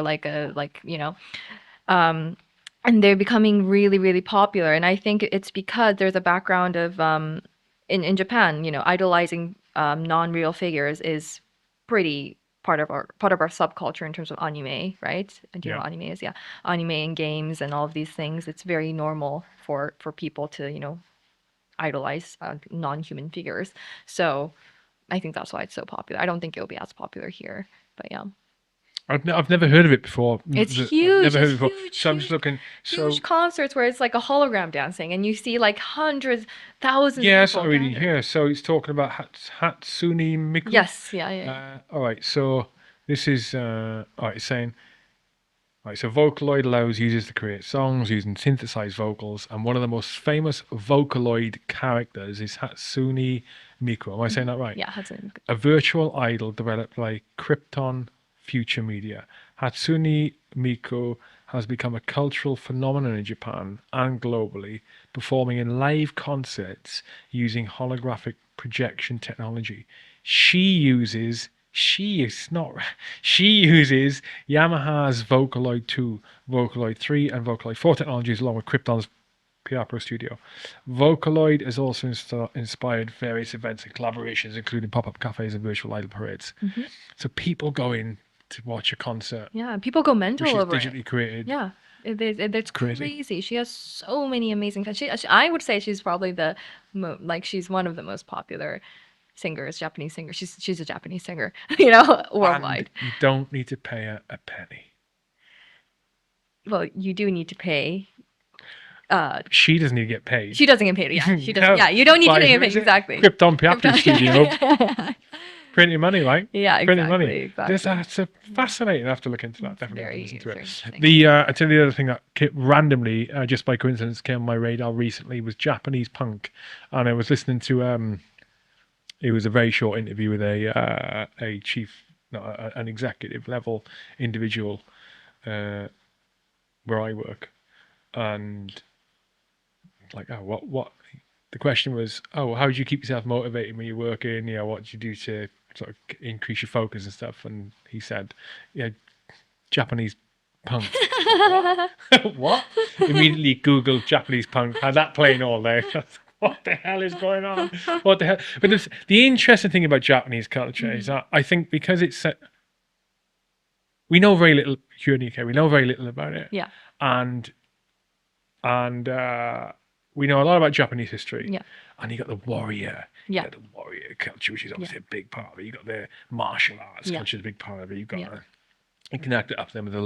um, and they're becoming really, really popular. And I think it's because there's a background of in Japan, idolizing non-real figures is pretty part of our subculture in terms of anime, right? And do you know what anime is? Yeah, anime and games and all of these things. It's very normal for people to idolize non-human figures. So I think that's why it's so popular. I don't think it'll be as popular here, but yeah.
I've never heard of it before.
It's
I've
huge.
never heard
It's
of it before.
huge,
So I'm just looking. So
huge concerts where it's like a hologram dancing, and you see like hundreds, thousands of
yes,
people
I reading
gathered.
here. So he's talking about Hatsune Miku.
Yes, yeah.
All right. So this is all right. It's saying. Right, so Vocaloid allows users to create songs using synthesized vocals, and one of the most famous Vocaloid characters is Hatsune Miku. Am I saying that right?
Yeah, Hudson.
A virtual idol developed by Krypton Future Media. Hatsune Miku has become a cultural phenomenon in Japan and globally, performing in live concerts using holographic projection technology. She uses Yamaha's Vocaloid 2, Vocaloid 3, and Vocaloid 4 technologies along with Krypton's PR Pro Studio. Vocaloid has also inspired various events and collaborations, including pop-up cafes and virtual idol parades. So people go in to watch a concert,
Yeah, people go
which
mental
is
over it.
digitally created.
Yeah, it's
Crazy.
crazy. She has so many amazing fans. I would say she's probably she's one of the most popular singers, Japanese singer. She's a Japanese singer, worldwide.
And you don't need to pay her a penny.
Well, you do need to pay.
She doesn't need to get paid.
She doesn't get paid. Yeah, she doesn't.
No,
Yeah, you don't need to
by
get
who
paid.
is it?
Exactly.
Krypton PR Studio. Printing money, right?
Yeah,
Printing
exactly.
money.
Exactly.
That's a fascinating. I have to look into that. Definitely have to listen to
Very
it.
interesting.
I tell you the other thing that randomly, just by coincidence, came on my radar recently was Japanese punk, and I was listening to it was a very short interview with a chief, an executive level individual where I work, and like, oh, what? The question was, oh, how do you keep yourself motivated when you're working? What do you do to sort of increase your focus and stuff? And he said, Japanese punk. What? Immediately Googled Japanese punk, had that playing all day. What the hell is going on? What the hell? But the interesting thing about Japanese culture is that I think because we know very little here in the UK. We know very little about it.
Yeah.
And we know a lot about Japanese history.
Yeah.
And you got the warrior.
Yeah.
You got the warrior culture, which is obviously a big part of it. You got the martial arts culture, is a big part of it. You've got and connect it up to them with the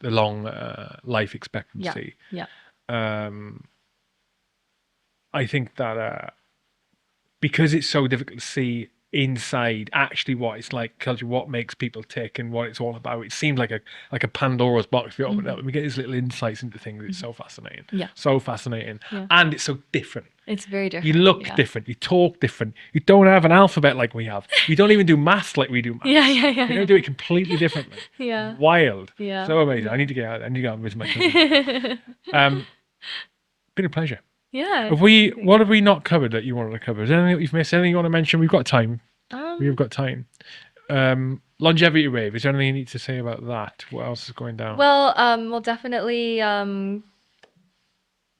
long life expectancy.
Yeah.
I think that because it's so difficult to see inside actually what it's like culture, what makes people tick and what it's all about, it seems like a Pandora's box if you open it up and we get these little insights into things. It's so fascinating. So fascinating. And it's so different.
It's very different.
You look different, you talk different, you don't have an alphabet like we have, you don't even do maths like we do maths. You don't do it completely differently. Wild. So amazing. I need to get out. I need to go out and visit my children. Been a pleasure. What have we not covered that you wanted to cover? Is there anything that we've missed? Anything you want to mention? We've got time. We've got time. Longevity rave. Is there anything you need to say about that? What else is going down?
Well, we'll definitely,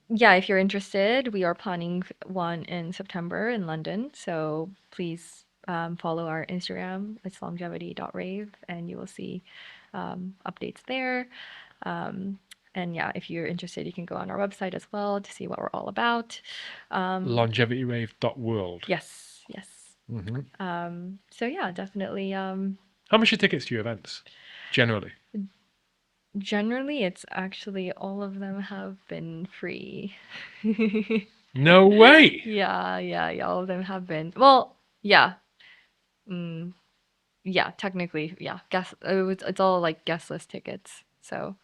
yeah, if you're interested, we are planning one in September in London. So please follow our Instagram. It's longevity.rave, and you will see updates there. Um, and yeah, if you're interested, you can go on our website as well to see what we're all about.
Longevityrave.world.
Yes, yes.
Hmm.
So yeah, definitely.
How much are tickets to your events, generally?
Generally, it's actually all of them have been free.
No way.
Yeah, yeah, yeah. All of them have been. Well, yeah. Mm, yeah, technically, yeah. It's all like guest list tickets. So,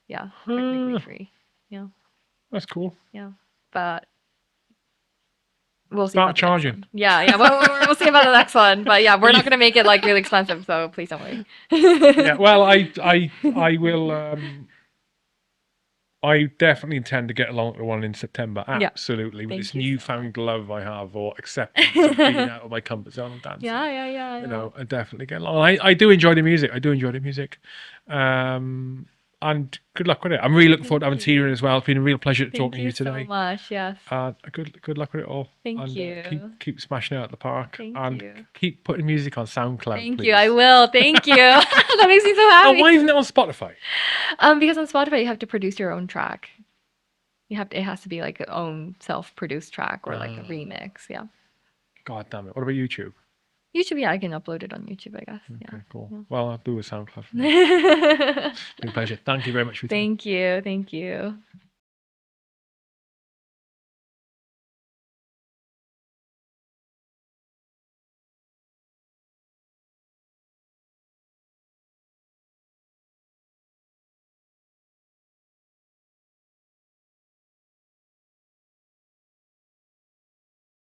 yeah, technically
Huh,
free. Yeah,
that's cool.
yeah. But we'll see
Start
about the next
charging.
one. Yeah, yeah. We'll see about the next one. But yeah, we're not gonna make it like really expensive, so please don't worry.
Yeah. Well, I will. I definitely intend to get along to the one in September.
Yeah.
Absolutely, with this
Thank you so
newfound love I have, or acceptance of being
much.
out of my comfort zone and dancing.
Yeah, yeah, yeah,
You
yeah.
know, I definitely get along. I do enjoy the music. I do enjoy the music. And good luck with it. I'm really looking forward to
Thank
having Tina in
you.
as well. It's been a real pleasure
Thank
talking to
you
you
so
today.
much. Yes.
Good luck with it all.
Thank
And
you.
keep smashing it out the park.
Thank
And
you.
keep putting music on SoundCloud,
Thank you. I
please.
will. Thank you. That makes me so
Oh, why
happy.
isn't it on Spotify?
Because on Spotify you have to produce your own track. It has to be like a own self-produced track or like a remix. Yeah.
God damn it. What about YouTube?
YouTube, yeah, I can upload it on YouTube, I guess.
Okay, cool.
Yeah.
Well, I'll do a SoundCloud for now.
Yeah.
Been a pleasure. Thank you very much for your time.
Thank you. Thank you.